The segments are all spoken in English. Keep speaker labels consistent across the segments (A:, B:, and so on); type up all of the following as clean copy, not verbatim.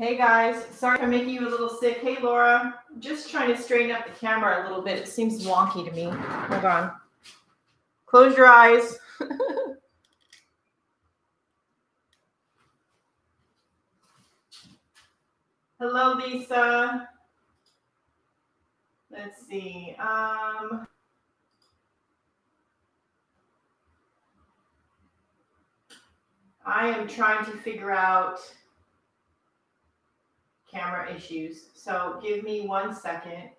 A: Hey guys, sorry for making you a little sick. Hey Laura, just trying to straighten up the camera a little bit. It seems wonky to me. Hold on. Close your eyes. Hello, Lisa. Let's see. I am trying to figure out camera issues. So give me 1 second.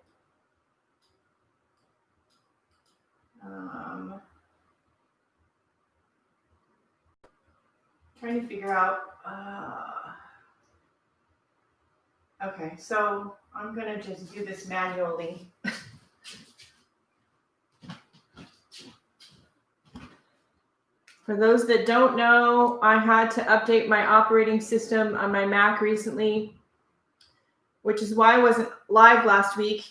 A: Trying to figure out. Okay, so I'm going to just do this manually. For those that don't know, I had to update my operating system on my Mac recently, which is why I wasn't live last week,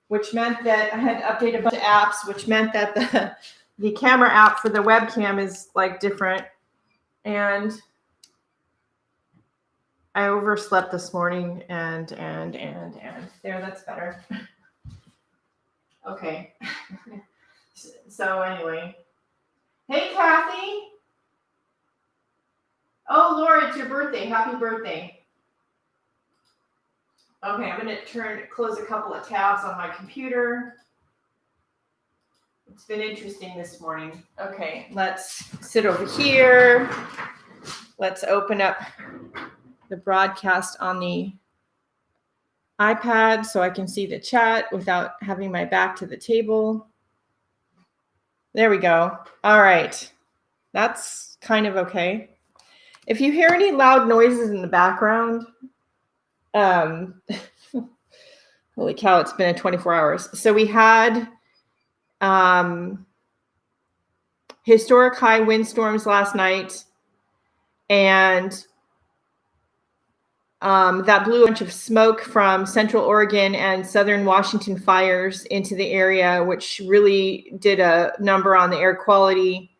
A: which meant that I had to update a bunch of apps, which meant that the camera app for the webcam is like different. And I overslept this morning and there, that's better. Okay. So anyway. Hey, Kathy. Oh, Laura, it's your birthday. Happy birthday. Okay, I'm going to close a couple of tabs on my computer. It's been interesting this morning. Okay, let's sit over here. Let's open up the broadcast on the iPad so I can see the chat without having my back to the table. There we go. All right. That's kind of okay. If you hear any loud noises in the background, holy cow, it's been 24 hours. So we had historic high windstorms last night, and that blew a bunch of smoke from Central Oregon and Southern Washington fires into the area, which really did a number on the air quality.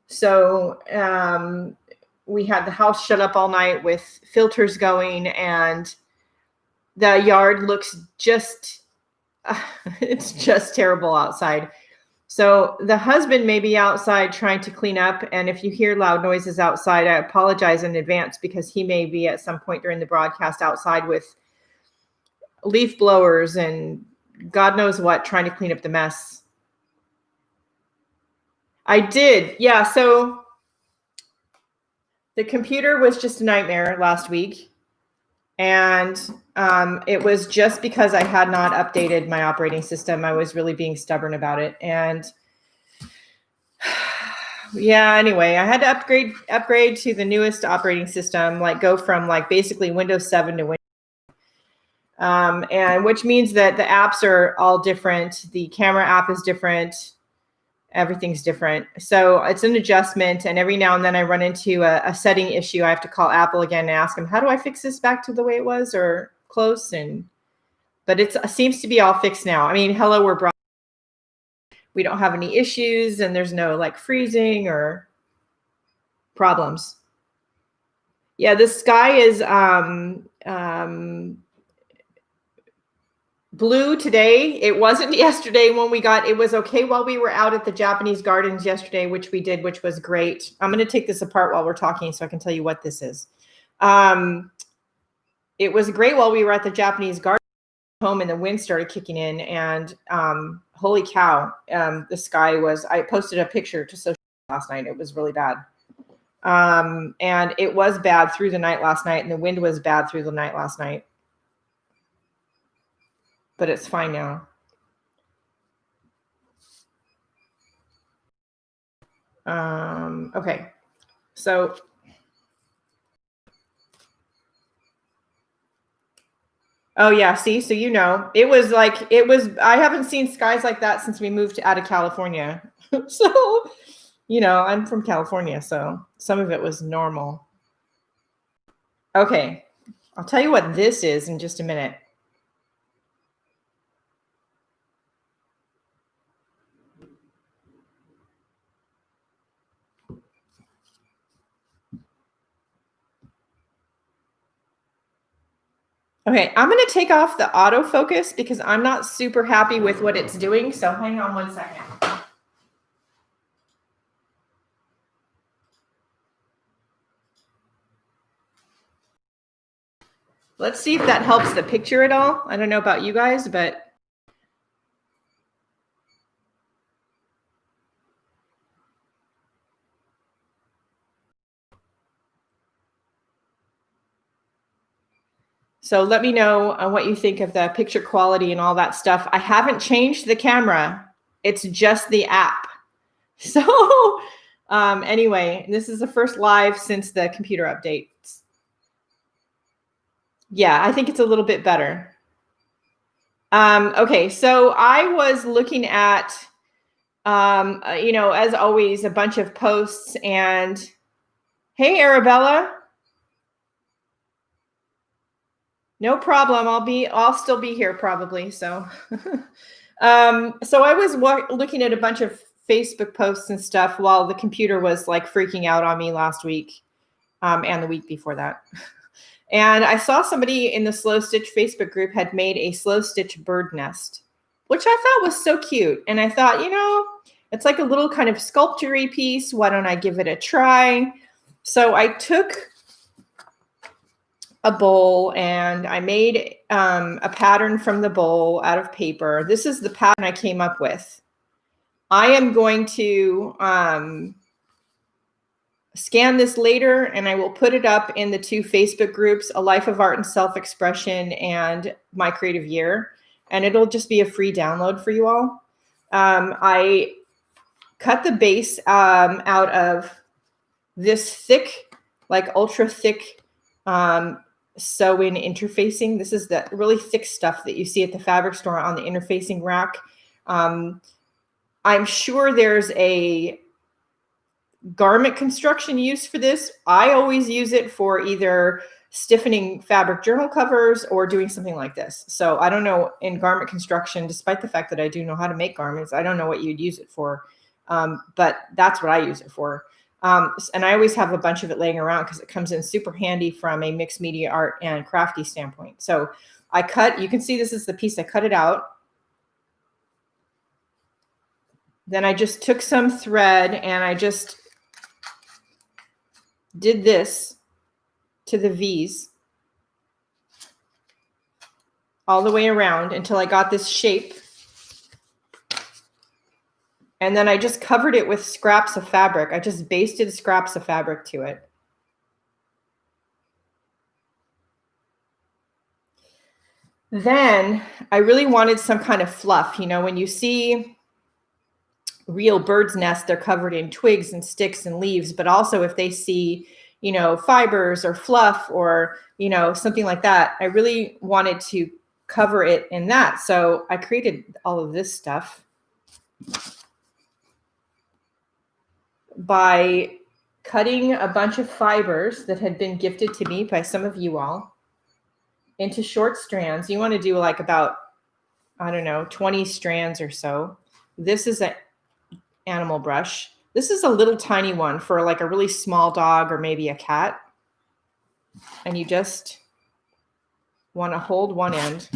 A: So we had the house shut up all night with filters going, and the yard looks just, it's just terrible outside. So the husband may be outside trying to clean up. And if you hear loud noises outside, I apologize in advance, because he may be at some point during the broadcast outside with leaf blowers and God knows what, trying to clean up the mess. I did. Yeah. So the computer was just a nightmare last week. And it was just because I had not updated my operating system. I was really being stubborn about it. And yeah, anyway, I had to upgrade to the newest operating system, like go from like basically Windows 7 to Windows. And which means that the apps are all different. The camera app is different. Everything's different. So it's an adjustment. And every now and then I run into a setting issue. I have to call Apple again and ask them, how do I fix this back to the way it was or close? But it seems to be all fixed now. I mean, hello, we don't have any issues, and there's no like freezing or problems. Yeah, the sky is blue today. It wasn't yesterday when it was okay while we were out at the Japanese gardens yesterday, which we did, which was great. I'm going to take this apart while we're talking so I can tell you what this is. It was great while we were at the Japanese garden home, and the wind started kicking in, and holy cow, the sky was, I posted a picture to social last night. It was really bad. And it was bad through the night last night, and the wind was bad through the night last night. But it's fine now. Okay. So oh yeah, see, so you know, I haven't seen skies like that since we moved out of California. So, you know, I'm from California, so some of it was normal. Okay. I'll tell you what this is in just a minute. Okay, I'm going to take off the autofocus because I'm not super happy with what it's doing. So hang on 1 second. Let's see if that helps the picture at all. I don't know about you guys, but so let me know what you think of the picture quality and all that stuff. I haven't changed the camera. It's just the app. So anyway, this is the first live since the computer updates. Yeah, I think it's a little bit better. Okay, so I was looking at, as always, a bunch of posts. And hey, Arabella, no problem. I'll still be here probably. So, so I was looking at a bunch of Facebook posts and stuff while the computer was like freaking out on me last week, and the week before that. And I saw somebody in the Slow Stitch Facebook group had made a slow stitch bird nest, which I thought was so cute. And I thought, it's like a little kind of sculpture-y piece. Why don't I give it a try? So I took a bowl and I made a pattern from the bowl out of paper. This is the pattern I came up with. I am going to scan this later and I will put it up in the 2 Facebook groups, A Life of Art and Self-Expression and My Creative Year. And it'll just be a free download for you all. I cut the base out of this thick, like ultra thick sew-in interfacing. This is the really thick stuff that you see at the fabric store on the interfacing rack. I'm sure there's a garment construction use for this. I always use it for either stiffening fabric journal covers or doing something like this. So I don't know in garment construction, despite the fact that I do know how to make garments, I don't know what you'd use it for. But that's what I use it for. And I always have a bunch of it laying around because it comes in super handy from a mixed media art and crafty standpoint. So you can see this is the piece, I cut it out. Then I just took some thread and I just did this to the V's all the way around until I got this shape. And then I just covered it with scraps of fabric. I just basted scraps of fabric to it. Then I really wanted some kind of fluff. When you see real bird's nests, they're covered in twigs and sticks and leaves, but also if they see, fibers or fluff or, something like that, I really wanted to cover it in that. So I created all of this stuff by cutting a bunch of fibers that had been gifted to me by some of you all into short strands. You want to do like about, 20 strands or so. This is an animal brush. This is a little tiny one for like a really small dog or maybe a cat. And you just want to hold one end.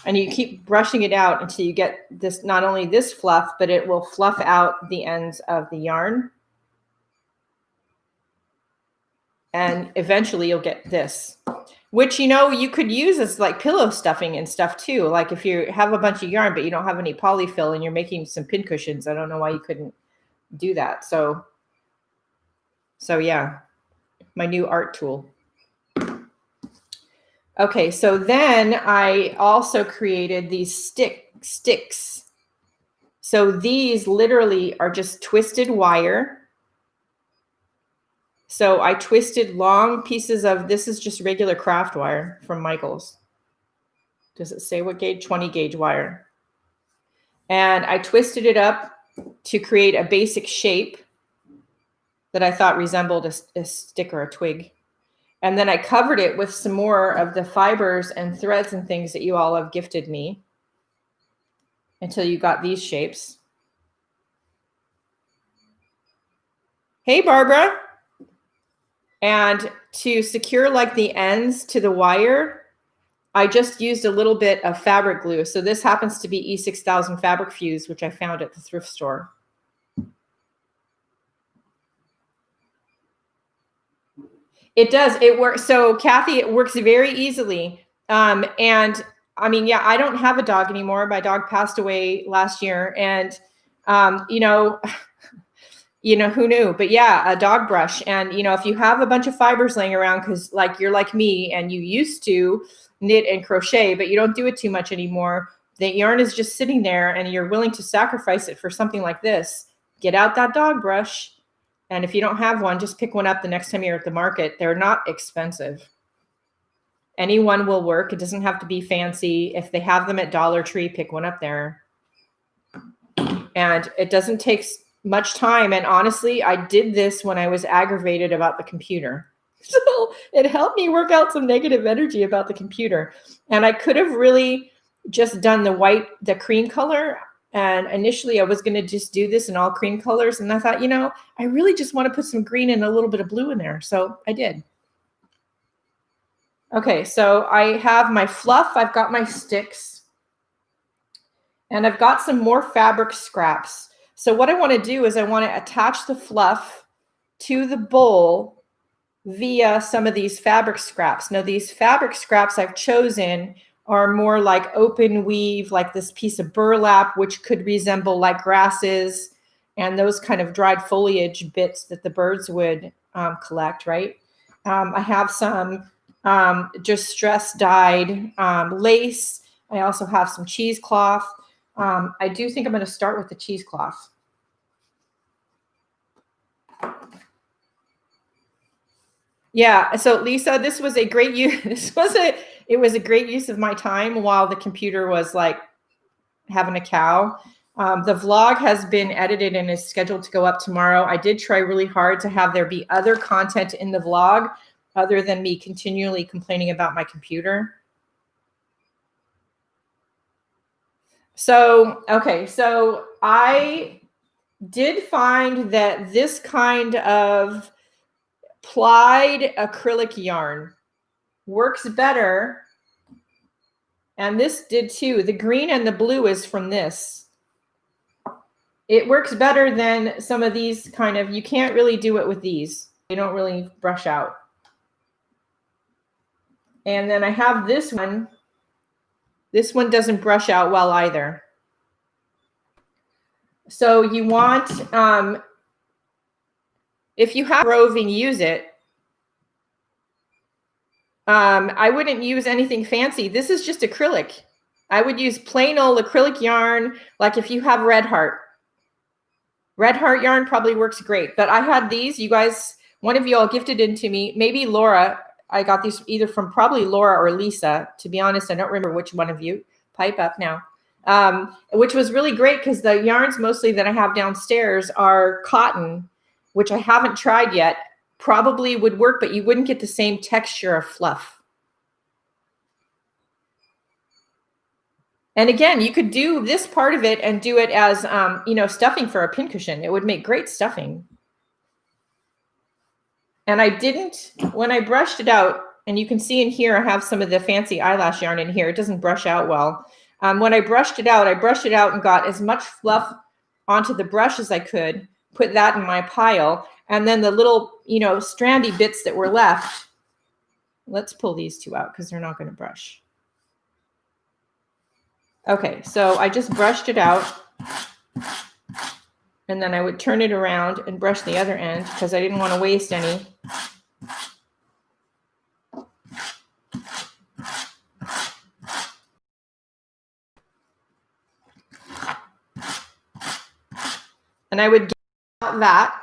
A: And you keep brushing it out until you get this, not only this fluff, but it will fluff out the ends of the yarn. And eventually you'll get this, which, you could use as like pillow stuffing and stuff too. Like if you have a bunch of yarn, but you don't have any polyfill and you're making some pin cushions, I don't know why you couldn't do that. So yeah, my new art tool. Okay, so then I also created these sticks. So these literally are just twisted wire. So I twisted long pieces of, this is just regular craft wire from Michaels. Does it say what gauge? 20 gauge wire. And I twisted it up to create a basic shape that I thought resembled a stick or a twig. And then I covered it with some more of the fibers and threads and things that you all have gifted me until you got these shapes. Hey, Barbara. And to secure like the ends to the wire, I just used a little bit of fabric glue. So this happens to be E6000 fabric fuse, which I found at the thrift store. It does. It works. So Kathy, it works very easily. And I mean, yeah, I don't have a dog anymore. My dog passed away last year, and you know, who knew? But yeah, a dog brush. And if you have a bunch of fibers laying around, because like you're like me, and you used to knit and crochet, but you don't do it too much anymore. The yarn is just sitting there, and you're willing to sacrifice it for something like this. Get out that dog brush. And if you don't have one, just pick one up the next time you're at the market. They're not expensive. Any one will work. It doesn't have to be fancy. If they have them at Dollar Tree, pick one up there. And it doesn't take much time. And honestly, I did this when I was aggravated about the computer. So it helped me work out some negative energy about the computer. And I could have really just done the cream color. And initially I was going to just do this in all cream colors. And I thought, I really just want to put some green and a little bit of blue in there. So I did. Okay, so I have my fluff. I've got my sticks. And I've got some more fabric scraps. So what I want to do is I want to attach the fluff to the bowl via some of these fabric scraps. Now, these fabric scraps I've chosen are more like open weave, like this piece of burlap, which could resemble like grasses and those kind of dried foliage bits that the birds would collect, right? I have some distress dyed lace. I also have some cheesecloth. I do think I'm going to start with the cheesecloth. Yeah. So Lisa, this was a great use. It was a great use of my time while the computer was like having a cow. The vlog has been edited and is scheduled to go up tomorrow. I did try really hard to have there be other content in the vlog other than me continually complaining about my computer. So, okay. So I did find that this kind of plied acrylic yarn works better. And this did too. The green and the blue is from this. It works better than some of these kind of, you can't really do it with these. They don't really brush out. And then I have this one. This one doesn't brush out well either. So you want, if you have roving, use it. I wouldn't use anything fancy. This is just acrylic. I would use plain old acrylic yarn, like if you have Red Heart. Red Heart yarn probably works great. But I had these. You guys, one of you all gifted into me. Maybe Laura. I got these either from probably Laura or Lisa. To be honest, I don't remember which one of you. Pipe up now. Which was really great because the yarns mostly that I have downstairs are cotton, which I haven't tried yet. Probably would work, but you wouldn't get the same texture of fluff. And again, you could do this part of it and do it as, stuffing for a pincushion. It would make great stuffing. And I didn't, when I brushed it out, and you can see in here, I have some of the fancy eyelash yarn in here. It doesn't brush out well. When I brushed it out and got as much fluff onto the brush as I could, put that in my pile. And then the little, strandy bits that were left, let's pull these two out because they're not going to brush. Okay, so I just brushed it out. And then I would turn it around and brush the other end because I didn't want to waste any. And I would get out that.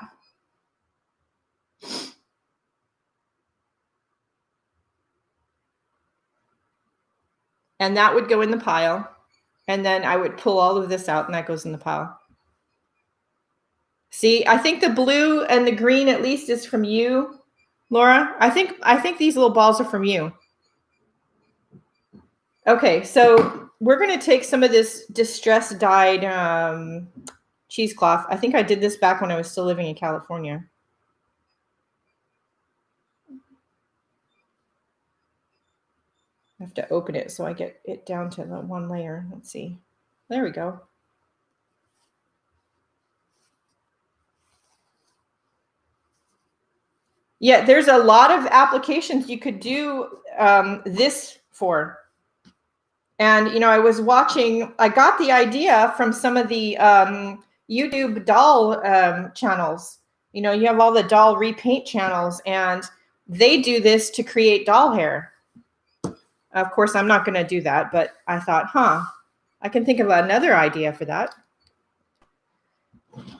A: And that would go in the pile. And then I would pull all of this out and that goes in the pile. See, I think the blue and the green at least is from you, Laura. I think these little balls are from you. Okay, so we're going to take some of this distress dyed cheesecloth. I think I did this back when I was still living in California. I have to open it so I get it down to the one layer. Let's see. There we go. Yeah, there's a lot of applications you could do this for. And, you know, I was watching, I got the idea from some of the YouTube doll channels. You know, you have all the doll repaint channels, and they do this to create doll hair. Of course, I'm not going to do that, but I thought, I can think of another idea for that.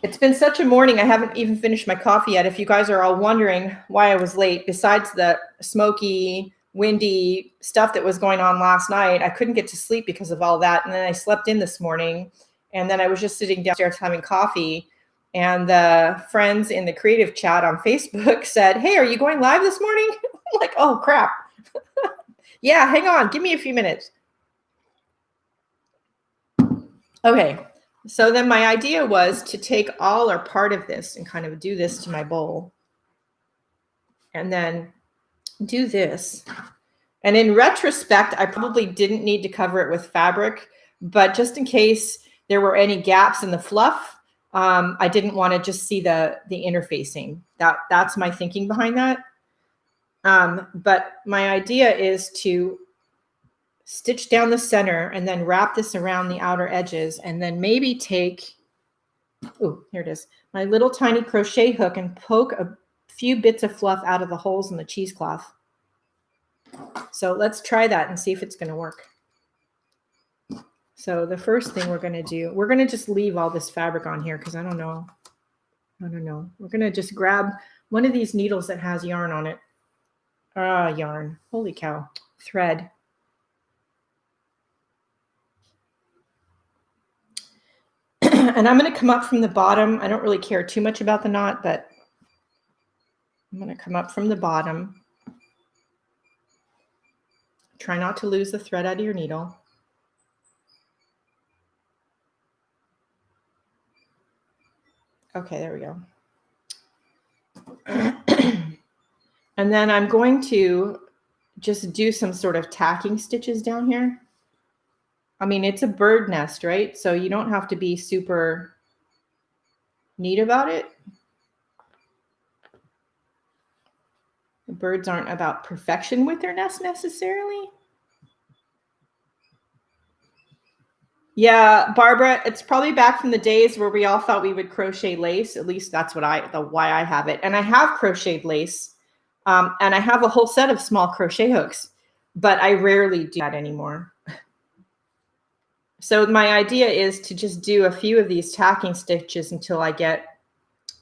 A: It's been such a morning. I haven't even finished my coffee yet. If you guys are all wondering why I was late, besides the smoky, windy stuff that was going on last night, I couldn't get to sleep because of all that. And then I slept in this morning, and then I was just sitting downstairs having coffee. And the friends in the creative chat on Facebook said, "Hey, are you going live this morning?" I'm like, oh, crap. Yeah, hang on. Give me a few minutes. Okay. So then my idea was to take all or part of this and kind of do this to my bowl. And then do this. And in retrospect, I probably didn't need to cover it with fabric, but just in case there were any gaps in the fluff, I didn't want to just see the interfacing. That's my thinking behind that. But my idea is to stitch down the center and then wrap this around the outer edges, and then maybe take, oh, here it is, my little tiny crochet hook and poke a few bits of fluff out of the holes in the cheesecloth. So let's try that and see if it's going to work. So the first thing we're going to do, we're going to just leave all this fabric on here because I don't know. We're going to just grab one of these needles that has yarn on it. Yarn. Holy cow. Thread. And I'm going to come up from the bottom. I don't really care too much about the knot, but I'm going to come up from the bottom. Try not to lose the thread out of your needle. Okay, there we go. And then I'm going to just do some sort of tacking stitches down here. I mean, it's a bird nest, right? So you don't have to be super neat about it. The birds aren't about perfection with their nest necessarily. Yeah, Barbara, it's probably back from the days where we all thought we would crochet lace. At least that's what why I have it. And I have crocheted lace, and I have a whole set of small crochet hooks, but I rarely do that anymore. So my idea is to just do a few of these tacking stitches until I get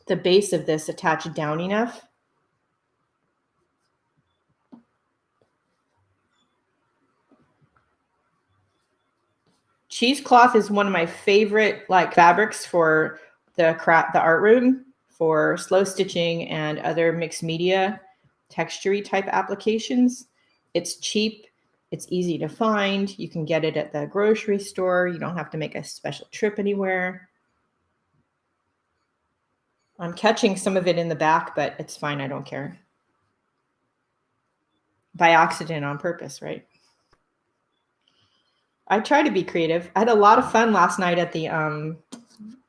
A: the base of this attached down enough. Cheesecloth is one of my favorite fabrics for the art room, for slow stitching and other mixed media textury type applications. It's cheap. It's easy to find. You can get it at the grocery store. You don't have to make a special trip anywhere. I'm catching some of it in the back, but it's fine. I don't care. By accident, on purpose, right? I try to be creative. I had a lot of fun last night at the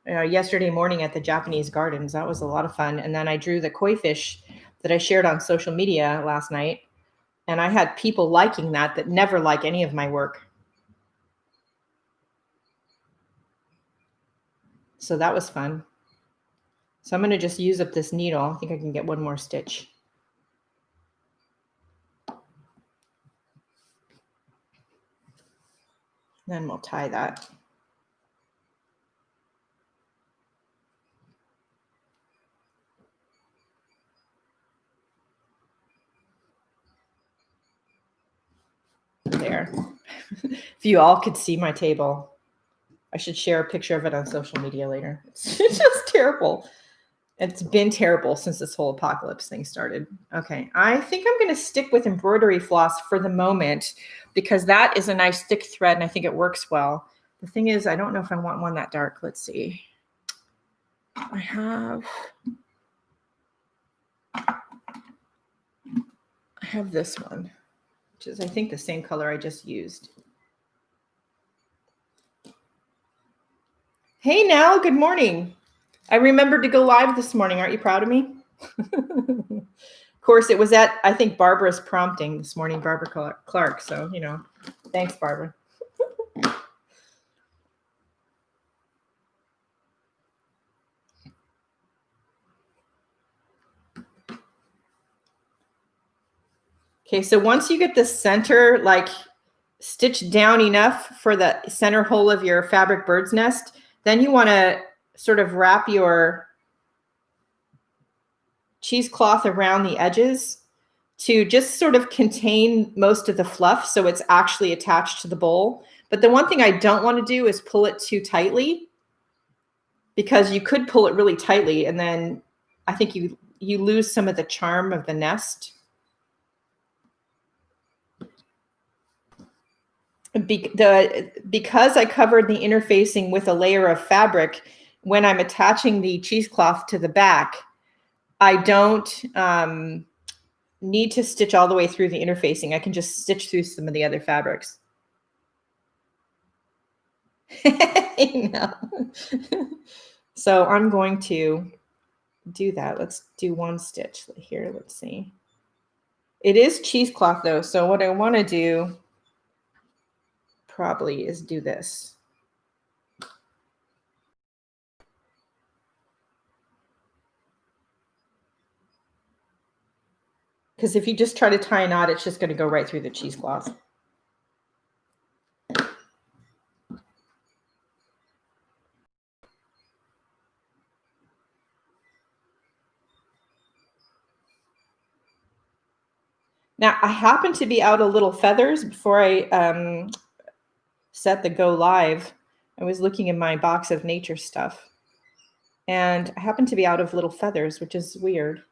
A: yesterday morning at the Japanese gardens. That was a lot of fun. And then I drew the koi fish that I shared on social media last night. And I had people liking that never like any of my work. So that was fun. So I'm going to just use up this needle. I think I can get one more stitch. Then we'll tie that. There. If you all could see my table, I should share a picture of it on social media later. It's just terrible. It's been terrible since this whole apocalypse thing started. Okay, I think I'm going to stick with embroidery floss for the moment because that is a nice thick thread and I think it works well. The thing is, I don't know if I want one that dark. Let's see. I have this one, which is, I think, the same color I just used. Hey, Nell, good morning. I remembered to go live this morning. Aren't you proud of me? Of course, it was at, I think, Barbara's prompting this morning, Barbara Clark. So, you know, thanks, Barbara. Okay, so once you get the center, like, stitched down enough for the center hole of your fabric bird's nest, then you want to sort of wrap your cheesecloth around the edges to just sort of contain most of the fluff so it's actually attached to the bowl. But the one thing I don't want to do is pull it too tightly, because you could pull it really tightly and then I think you lose some of the charm of the nest. Because I covered the interfacing with a layer of fabric, when I'm attaching the cheesecloth to the back, I don't need to stitch all the way through the interfacing. I can just stitch through some of the other fabrics. I know. So I'm going to do that. Let's do one stitch here. Let's see. It is cheesecloth though, so what I want to do probably is do this. Because if you just try to tie a knot, it's just going to go right through the cheesecloth. Now, I happen to be out of little feathers before I set the go live. I was looking in my box of nature stuff, and I happen to be out of little feathers, which is weird.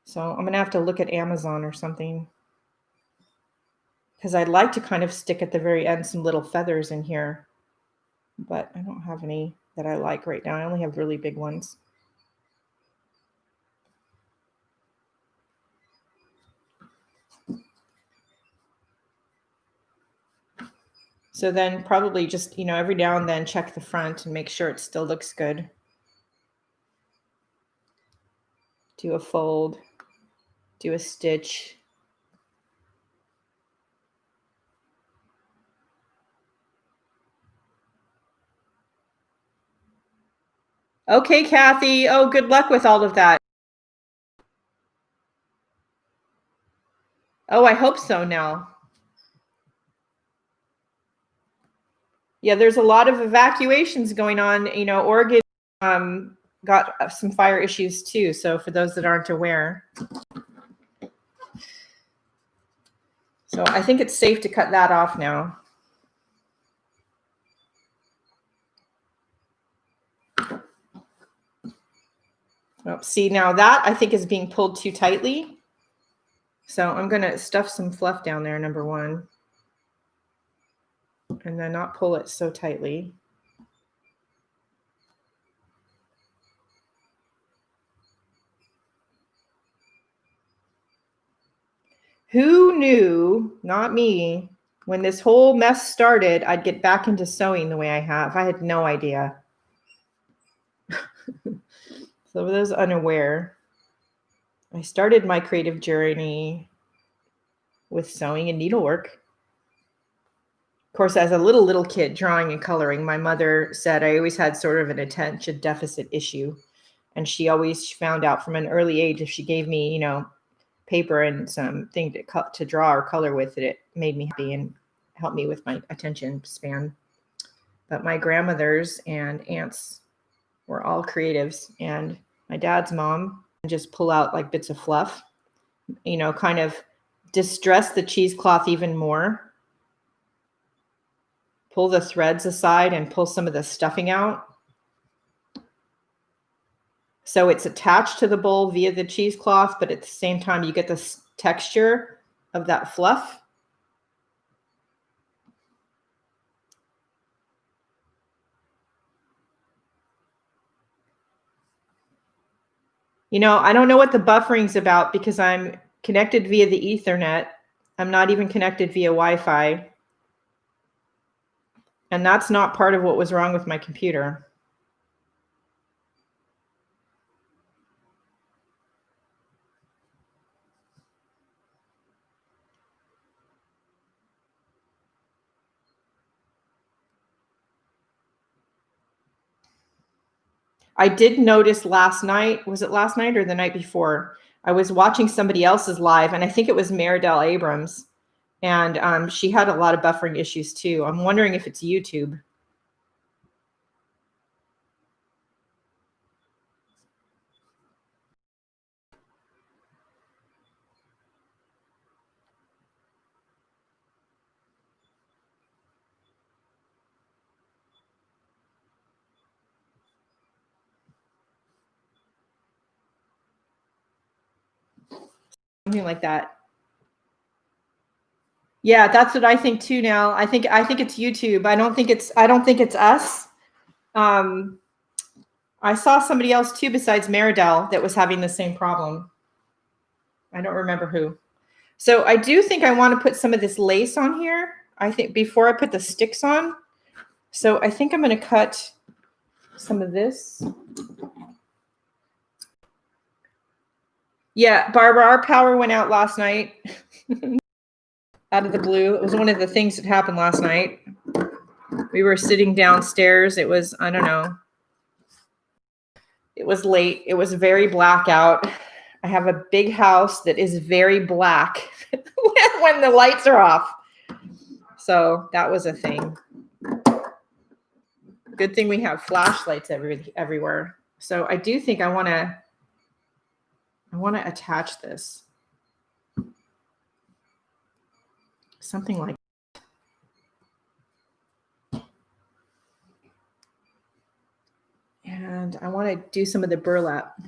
A: So I'm going to have to look at Amazon or something, because I'd like to kind of stick at the very end some little feathers in here, but I don't have any that I like right now. I only have really big ones. So then probably just, every now and then check the front and make sure it still looks good. Do a fold, do a stitch. Okay, Kathy. Oh, good luck with all of that. Oh, I hope so now. Yeah, there's a lot of evacuations going on. Oregon got some fire issues too. So for those that aren't aware. So I think it's safe to cut that off now. Oh, see, now that I think is being pulled too tightly. So I'm going to stuff some fluff down there, number one. And then not pull it so tightly. Who knew, not me, when this whole mess started, I'd get back into sewing the way I have. I had no idea. So for those unaware, I started my creative journey with sewing and needlework. Of course, as a little kid drawing and coloring, my mother said I always had sort of an attention deficit issue. And she always found out from an early age, if she gave me, paper and something to draw or color with, it made me happy and helped me with my attention span. But my grandmothers and aunts were all creatives, and my dad's mom would just pull out like bits of fluff, kind of distress the cheesecloth even more, pull the threads aside and pull some of the stuffing out. So it's attached to the bowl via the cheesecloth, but at the same time, you get this texture of that fluff. I don't know what the buffering's about because I'm connected via the Ethernet I'm not even connected via Wi-Fi. And that's not part of what was wrong with my computer. I did notice last night, was it last night or the night before? I was watching somebody else's live, and I think it was Maridel Abrams. And she had a lot of buffering issues too. I'm wondering if it's YouTube. Something like that. Yeah, that's what I think too now. I think it's YouTube. I don't think it's us. I saw somebody else too besides Maridel that was having the same problem. I don't remember who. So I do think I want to put some of this lace on here. I think before I put the sticks on. So I think I'm going to cut some of this. Yeah, Barbara, our power went out last night. Out of the blue. It was one of the things that happened last night. We were sitting downstairs. It was, I don't know. It was late. It was very black out. I have a big house that is very black when the lights are off. So that was a thing. Good thing we have flashlights everywhere. So I do think I want to attach this. Something like that. And I want to do some of the burlap.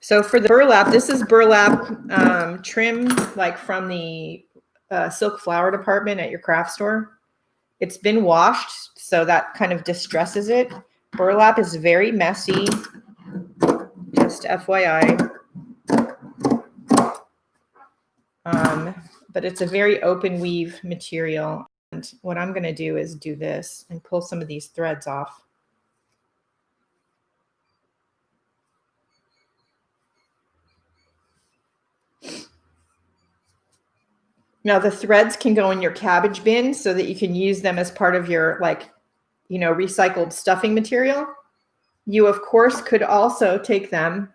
A: So for the burlap, this is burlap trim, like from the silk flower department at your craft store. It's been washed, so that kind of distresses it. Burlap is very messy, just FYI. But it's a very open weave material. And what I'm going to do is do this and pull some of these threads off. Now the threads can go in your cabbage bin so that you can use them as part of your, like, you know, recycled stuffing material. You, of course, could also take them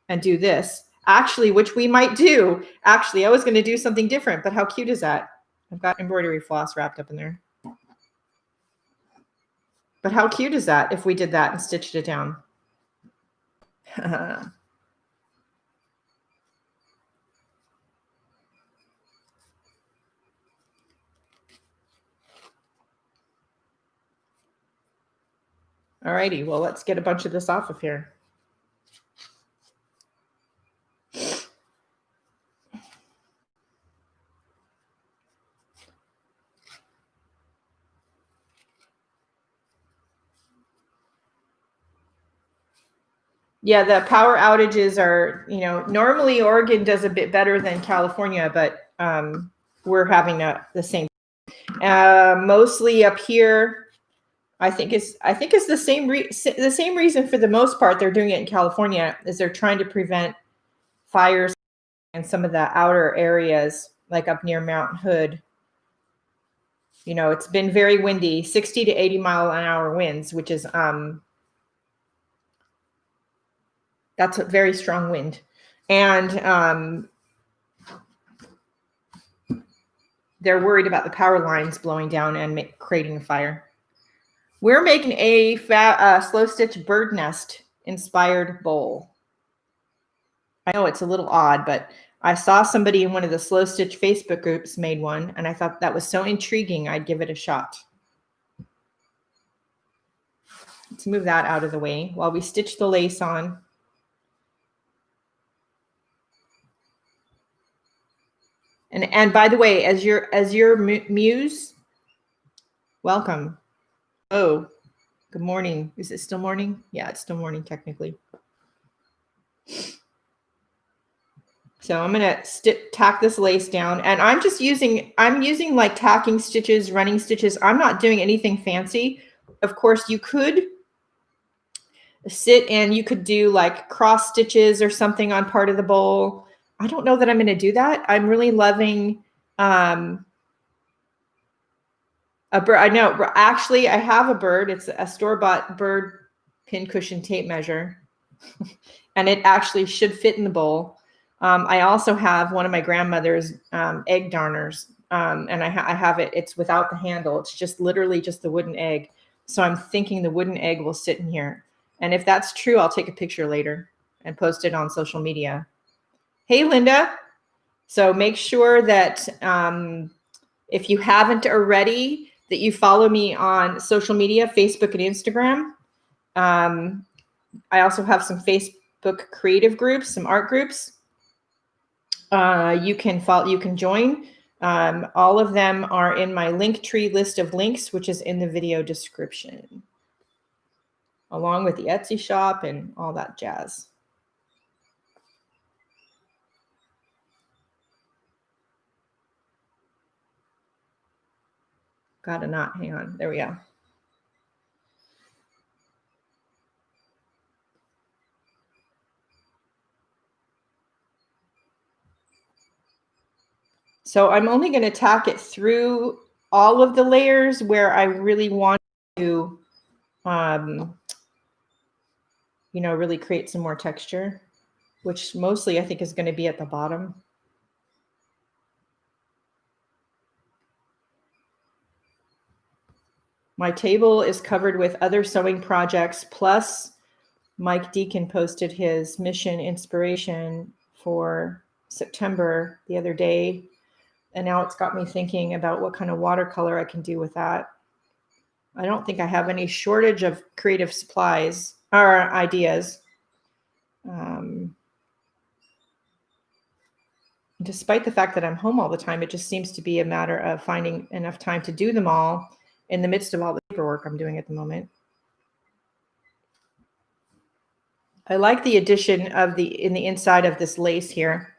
A: and do this. Actually, which we might do. Actually, I was going to do something different, but how cute is that? I've got embroidery floss wrapped up in there. But how cute is that if we did that and stitched it down? All righty, well, let's get a bunch of this off of here. Yeah, the power outages are, you know, normally Oregon does a bit better than California, but we're having the same. Mostly up here, I think it's the same reason for the most part they're doing it in California is they're trying to prevent fires in some of the outer areas, like up near Mount Hood. You know, it's been very windy, 60 to 80 mile an hour winds, which is that's a very strong wind. And they're worried about the power lines blowing down and creating a fire. We're making a slow stitch bird nest inspired bowl. I know it's a little odd, but I saw somebody in one of the slow stitch Facebook groups made one, and I thought that was so intriguing, I'd give it a shot. Let's move that out of the way while we stitch the lace on. And by the way, as your muse, welcome. Oh, Good morning. Is it still morning? Yeah, it's still morning technically. So I'm going to tack this lace down, and I'm using like tacking stitches, running stitches. I'm not doing anything fancy. Of course, you could sit and you could do like cross stitches or something on part of the bowl. I don't know that I'm going to do that. I'm really loving a bird. I know, actually, I have a bird. It's a store-bought bird pincushion tape measure, and it actually should fit in the bowl. I also have one of my grandmother's egg darners, and I have it. It's without the handle. It's just literally just the wooden egg. So I'm thinking the wooden egg will sit in here. And if that's true, I'll take a picture later and post it on social media. Hey, Linda. So make sure that if you haven't already, that you follow me on social media, Facebook and Instagram. I also have some Facebook creative groups, some art groups. You can join. All of them are in my Linktree list of links, which is in the video description, along with the Etsy shop and all that jazz. Got a knot. Hang on. There we go. So I'm only going to tack it through all of the layers where I really want to, really create some more texture, which mostly I think is going to be at the bottom. My table is covered with other sewing projects, plus Mike Deacon posted his mission inspiration for September the other day. And now it's got me thinking about what kind of watercolor I can do with that. I don't think I have any shortage of creative supplies or ideas. Despite the fact that I'm home all the time, it just seems to be a matter of finding enough time to do them all in the midst of all the paperwork I'm doing at the moment. I like the addition of in the inside of this lace here,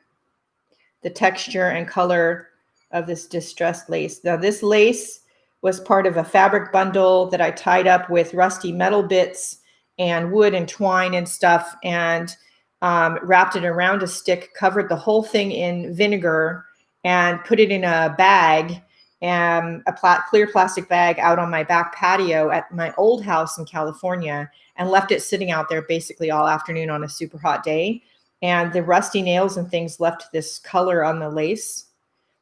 A: the texture and color of this distressed lace. Now this lace was part of a fabric bundle that I tied up with rusty metal bits and wood and twine and stuff, and wrapped it around a stick, covered the whole thing in vinegar, and put it in a bag, and clear plastic bag, out on my back patio at my old house in California, and left it sitting out there basically all afternoon on a super hot day. And the rusty nails and things left this color on the lace.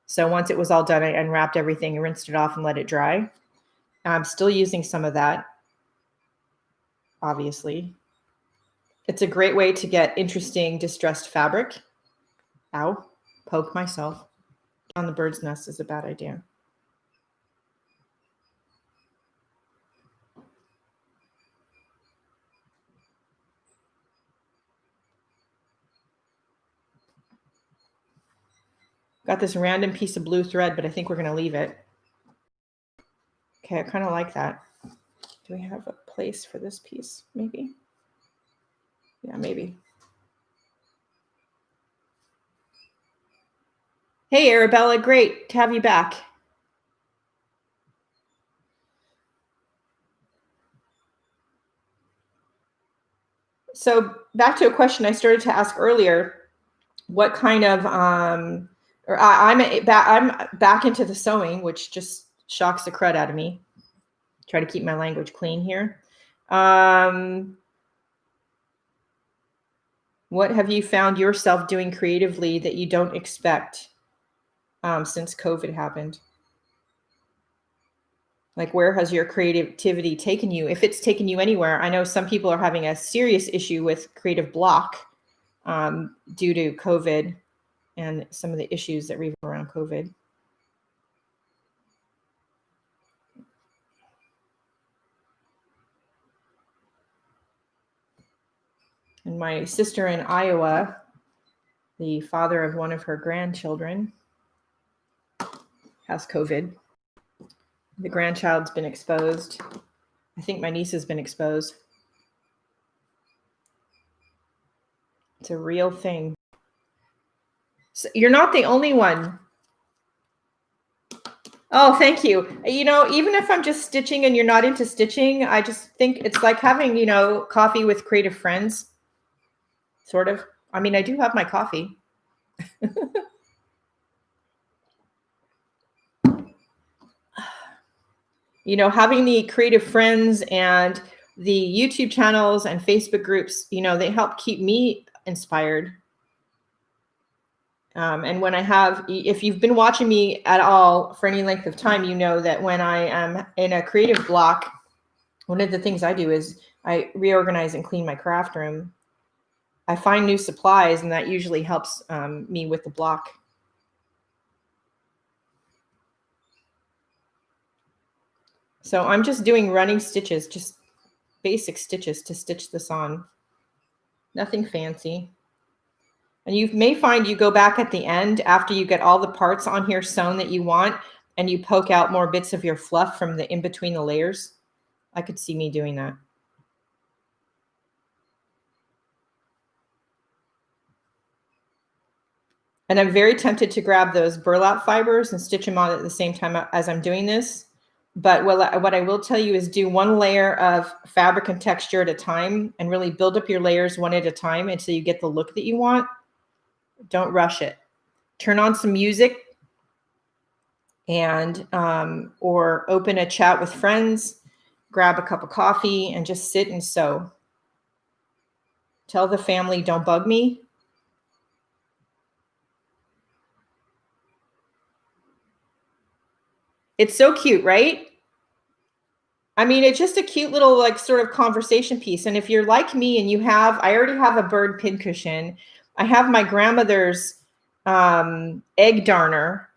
A: So once it was all done, I unwrapped everything and rinsed it off and let it dry. I'm still using some of that, obviously. It's a great way to get interesting distressed fabric. Ow, poke myself. On the bird's nest is a bad idea. Got this random piece of blue thread, but I think we're going to leave it. Okay, I kind of like that. Do we have a place for this piece? Maybe. Yeah, maybe. Hey, Arabella, great to have you back. So back to a question I started to ask earlier. What kind of I'm back into the sewing, which just shocks the crud out of me. Try to keep my language clean here. What have you found yourself doing creatively that you don't expect since COVID happened? Like, where has your creativity taken you? If it's taken you anywhere, I know some people are having a serious issue with creative block due to COVID and some of the issues that revolve around COVID. And my sister in Iowa, the father of one of her grandchildren, has COVID. The grandchild's been exposed. I think my niece has been exposed. It's a real thing. So you're not the only one. Oh, thank you. You know, even if I'm just stitching and you're not into stitching, I just think it's like having, you know, coffee with creative friends, sort of. I mean, I do have my coffee. You know, having the creative friends and the YouTube channels and Facebook groups, you know, they help keep me inspired. And when I have, if you've been watching me at all for any length of time, you know that when I am in a creative block, one of the things I do is I reorganize and clean my craft room. I find new supplies, and that usually helps me with the block. So I'm just doing running stitches, just basic stitches to stitch this on. Nothing fancy. And you may find you go back at the end after you get all the parts on here sewn that you want, and you poke out more bits of your fluff from the in between the layers. I could see me doing that. And I'm very tempted to grab those burlap fibers and stitch them on at the same time as I'm doing this. But what I will tell you is do one layer of fabric and texture at a time and really build up your layers one at a time until you get the look that you want. Don't rush it. Turn on some music and or open a chat with friends, grab a cup of coffee and just sit and sew. Tell the family, don't bug me. It's so cute, right? I mean, it's just a cute little like sort of conversation piece. And if you're like me and I already have a bird pincushion. I have my grandmother's egg darner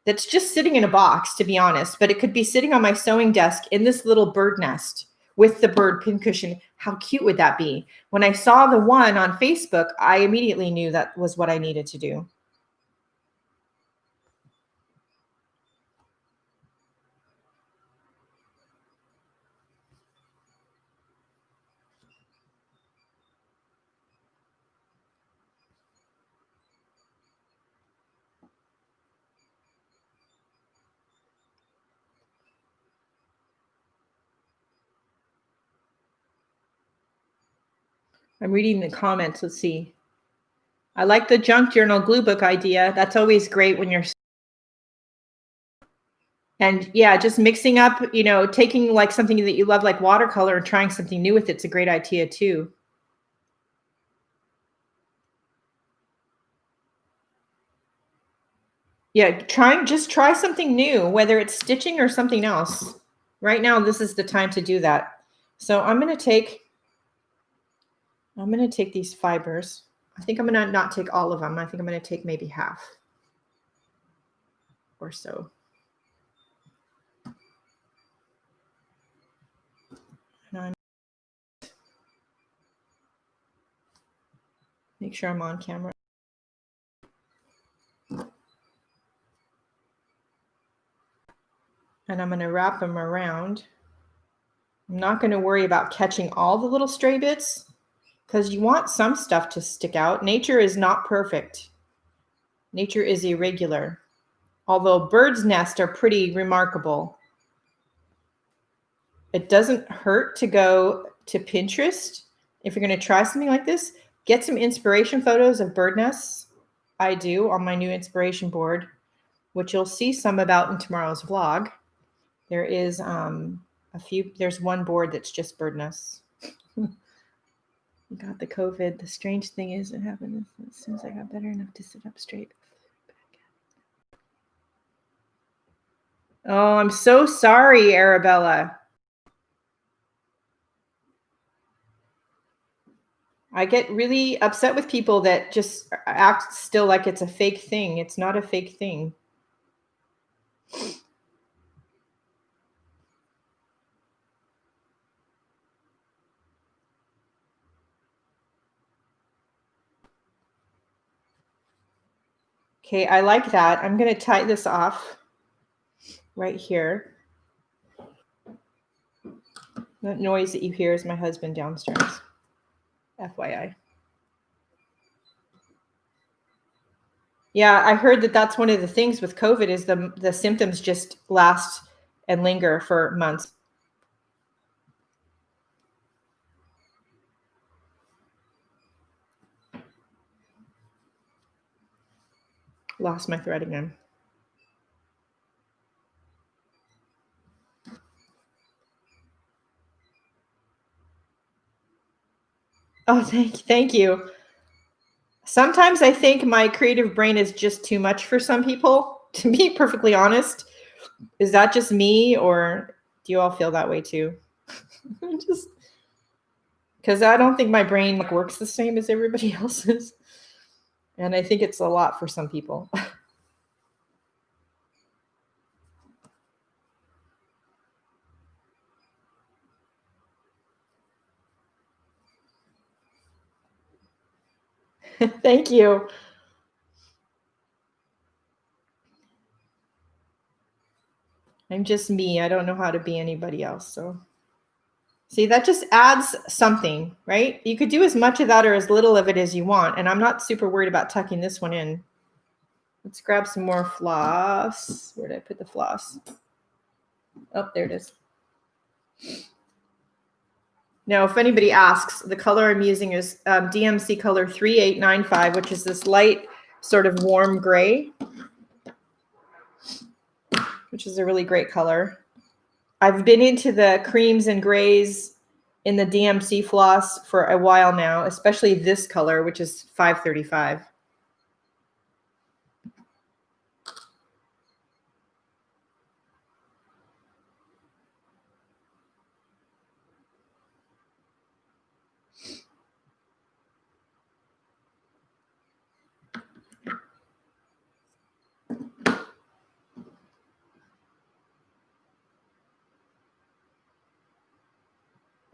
A: that's just sitting in a box, to be honest, but it could be sitting on my sewing desk in this little bird nest with the bird pincushion. How cute would that be? When I saw the one on Facebook, I immediately knew that was what I needed to do. I'm reading the comments. Let's see. I like the junk journal glue book idea. That's always great when you're. And yeah, just mixing up, you know, taking like something that you love, like watercolor, and trying something new with it's a great idea too. Yeah, just try something new, whether it's stitching or something else. Right now, this is the time to do that. So I'm going to take these fibers. I think I'm going to not take all of them. I think I'm going to take maybe half or so. And make sure I'm on camera. And I'm going to wrap them around. I'm not going to worry about catching all the little stray bits because you want some stuff to stick out. Nature is not perfect. Nature is irregular. Although birds' nests are pretty remarkable. It doesn't hurt to go to Pinterest if you're going to try something like this. Get some inspiration photos of bird nests. I do on my new inspiration board, which you'll see some about in tomorrow's vlog. There is there's one board that's just bird nests. Got the COVID. The strange thing is it happened as soon as I got better enough to sit up straight. Oh, I'm so sorry, Arabella. I get really upset with people that just act still like it's a fake thing. It's not a fake thing. Okay, I like that. I'm going to tie this off right here. That noise that you hear is my husband downstairs. FYI. Yeah, I heard that that's one of the things with COVID is the symptoms just last and linger for months. Lost my thread again. Oh, thank you. Sometimes I think my creative brain is just too much for some people, to be perfectly honest. Is that just me, or do you all feel that way too? Just because I don't think my brain works the same as everybody else's. And I think it's a lot for some people. Thank you. I'm just me. I don't know how to be anybody else. So see, that just adds something, right? You could do as much of that or as little of it as you want. And I'm not super worried about tucking this one in. Let's grab some more floss. Where did I put the floss? Oh, there it is. Now, if anybody asks, the color I'm using is DMC color 3895, which is this light sort of warm gray, which is a really great color. I've been into the creams and grays in the DMC floss for a while now, especially this color, which is 535.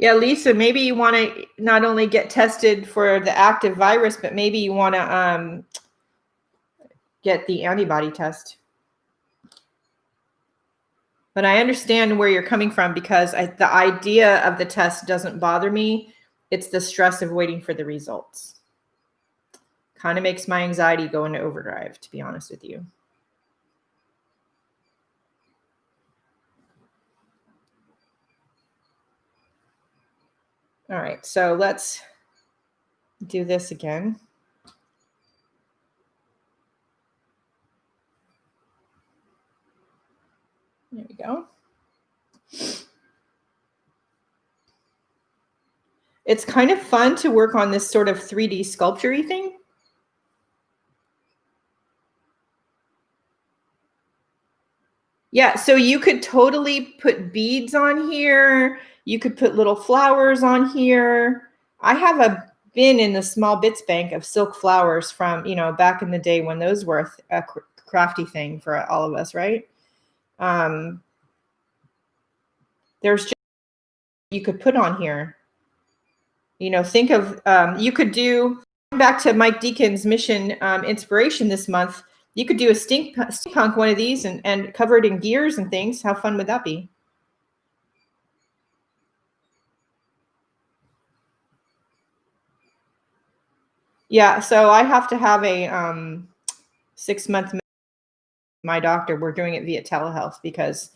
A: Yeah, Lisa, maybe you want to not only get tested for the active virus, but maybe you want to get the antibody test. But I understand where you're coming from because the idea of the test doesn't bother me. It's the stress of waiting for the results. Kind of makes my anxiety go into overdrive, to be honest with you. All right, so let's do this again. There we go. It's kind of fun to work on this sort of 3D sculpture-y thing. Yeah, so you could totally put beads on here. You could put little flowers on here. I have a bin in the small bits bank of silk flowers from, back in the day when those were a crafty thing for all of us, right? There's just you could put on here. Think of, you could do, back to Mike Deacon's mission inspiration this month, you could do a steampunk one of these and cover it in gears and things. How fun would that be? Yeah, so I have to have a 6-month my doctor. We're doing it via telehealth because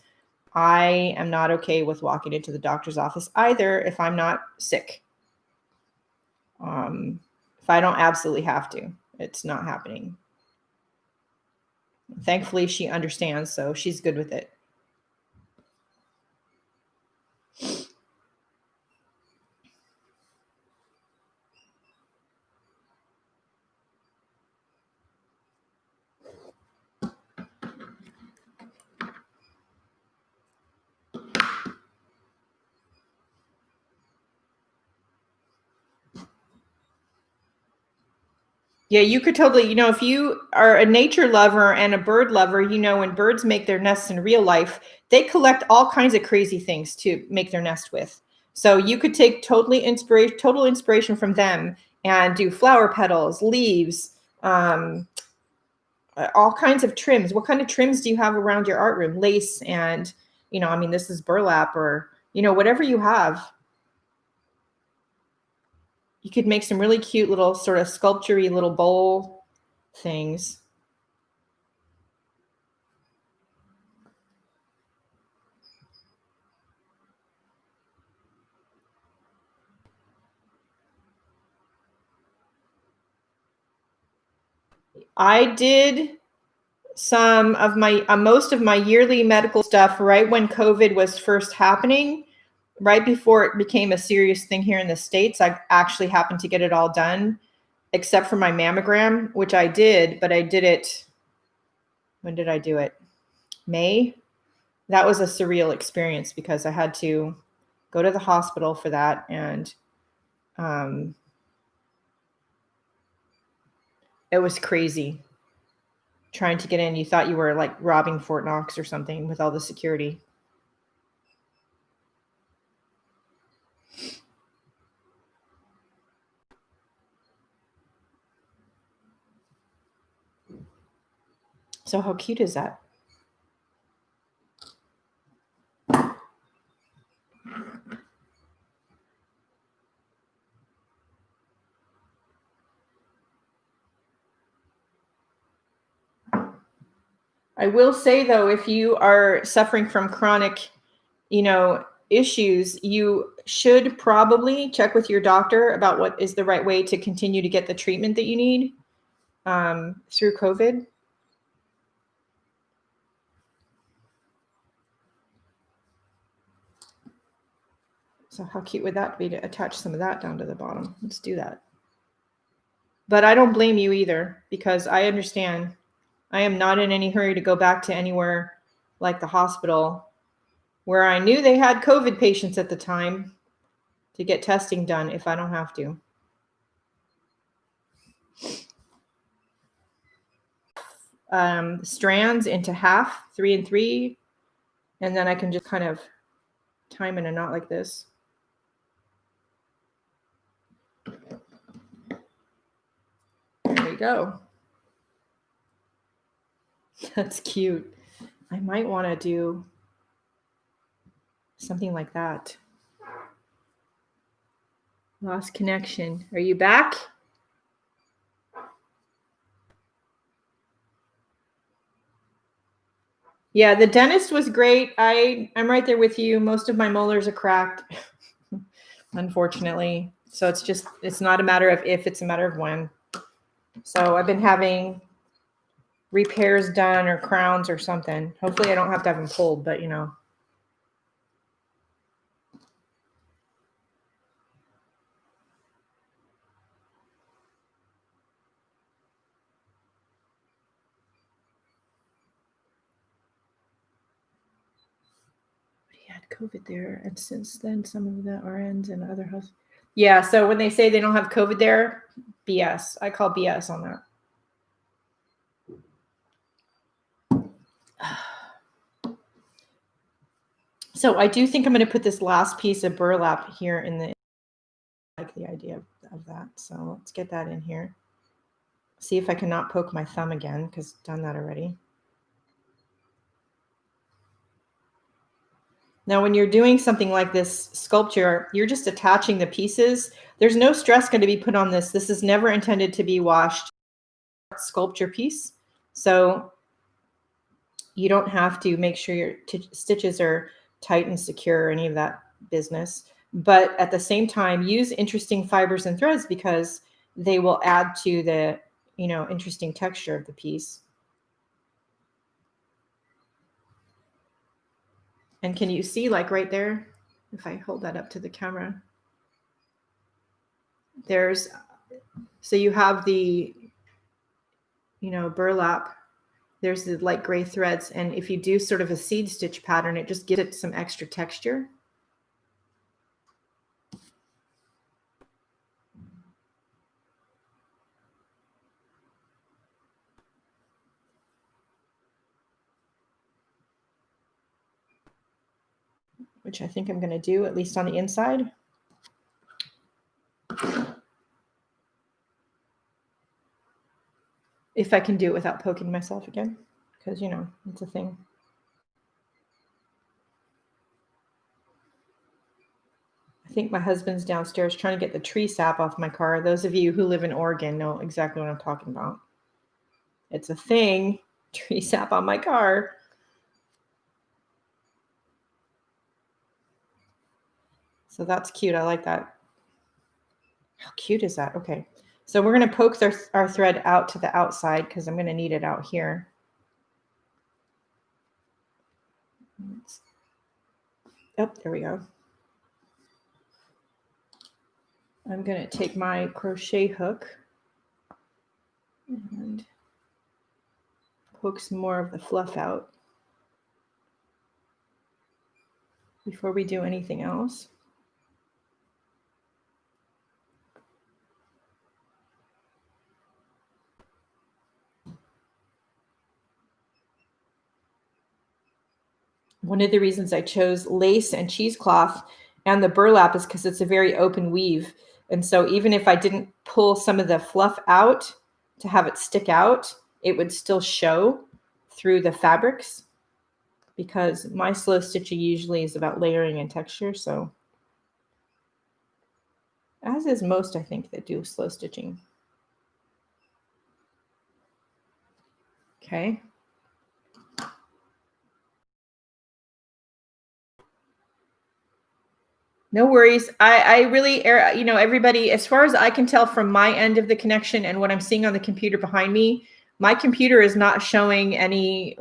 A: I am not okay with walking into the doctor's office either if I'm not sick. If I don't absolutely have to, it's not happening. Thankfully, she understands, so she's good with it. Yeah, you could totally, if you are a nature lover and a bird lover, when birds make their nests in real life, they collect all kinds of crazy things to make their nest with. So you could take total inspiration from them and do flower petals, leaves, all kinds of trims. What kind of trims do you have around your art room? Lace and, this is burlap or whatever you have. You could make some really cute little sort of sculpture-y little bowl things. I did some of my most of my yearly medical stuff right when COVID was first happening, right before it became a serious thing here in the States. I actually happened to get it all done, except for my mammogram, which I did, but I did it. When did I do it? May. That was a surreal experience because I had to go to the hospital for that, and it was crazy trying to get in. You thought you were like robbing Fort Knox or something with all the security. So how cute is that? I will say though, if you are suffering from chronic, issues, you should probably check with your doctor about what is the right way to continue to get the treatment that you need through COVID. So how cute would that be to attach some of that down to the bottom? Let's do that. But I don't blame you either, because I understand. I am not in any hurry to go back to anywhere like the hospital where I knew they had COVID patients at the time to get testing done if I don't have to. Strands into half, 3 and 3, and then I can just kind of tie them in a knot like this. There we go. That's cute. I might want to do something like that. Lost connection. Are you back? Yeah, the dentist was great. I'm right there with you. Most of my molars are cracked, unfortunately. So it's not a matter of if, it's a matter of when. So I've been having repairs done or crowns or something. Hopefully I don't have to have them pulled, but he had COVID there. And since then, some of the RNs and other hospitals. Yeah. So when they say they don't have COVID there, BS. I call BS on that. So I do think I'm going to put this last piece of burlap here in the, I like the idea of that. So let's get that in here. See if I cannot poke my thumb again, because I've done that already. Now, when you're doing something like this sculpture, you're just attaching the pieces. There's no stress going to be put on this. This is never intended to be washed sculpture piece. So you don't have to make sure your stitches are tight and secure or any of that business. But at the same time, use interesting fibers and threads because they will add to the, interesting texture of the piece. And can you see, like right there, if I hold that up to the camera, so you have the, burlap, there's the light gray threads. And if you do sort of a seed stitch pattern, it just gives it some extra texture. Which I think I'm going to do, at least on the inside. If I can do it without poking myself again, because, it's a thing. I think my husband's downstairs trying to get the tree sap off my car. Those of you who live in Oregon know exactly what I'm talking about. It's a thing, tree sap on my car. So that's cute. I like that. How cute is that? Okay. So we're going to poke our thread out to the outside because I'm going to need it out here. Oh, there we go. I'm going to take my crochet hook and poke some more of the fluff out before we do anything else. One of the reasons I chose lace and cheesecloth and the burlap is because it's a very open weave. And so even if I didn't pull some of the fluff out to have it stick out, it would still show through the fabrics because my slow stitching usually is about layering and texture. So as is most, I think, that do slow stitching. Okay. No worries. I really, everybody, as far as I can tell from my end of the connection and what I'm seeing on the computer behind me, my computer is not showing any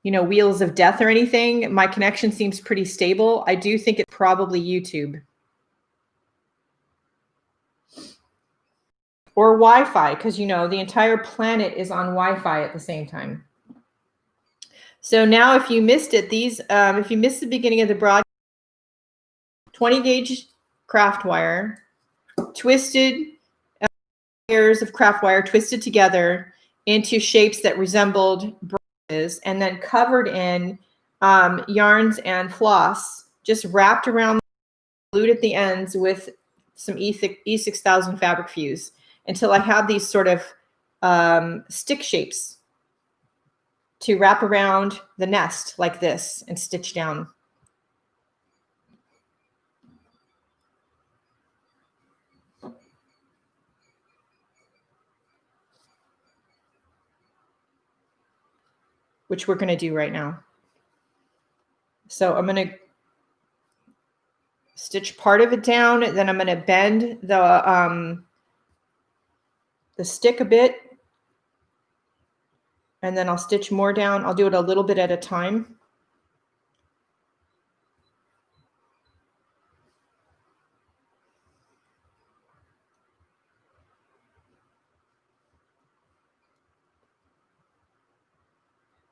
A: wheels of death or anything. My connection seems pretty stable. I do think it's probably YouTube or Wi-Fi because, the entire planet is on Wi-Fi at the same time. So now if you missed it, if you missed the beginning of the broadcast, 20 gauge craft wire, twisted layers of craft wire twisted together into shapes that resembled branches and then covered in yarns and floss, just wrapped around, glued at the ends with some E6000 fabric fuse until I had these sort of stick shapes to wrap around the nest like this and stitch down. Which we're going to do right now. So I'm going to stitch part of it down, then I'm going to bend the stick a bit, and then I'll stitch more down. I'll do it a little bit at a time.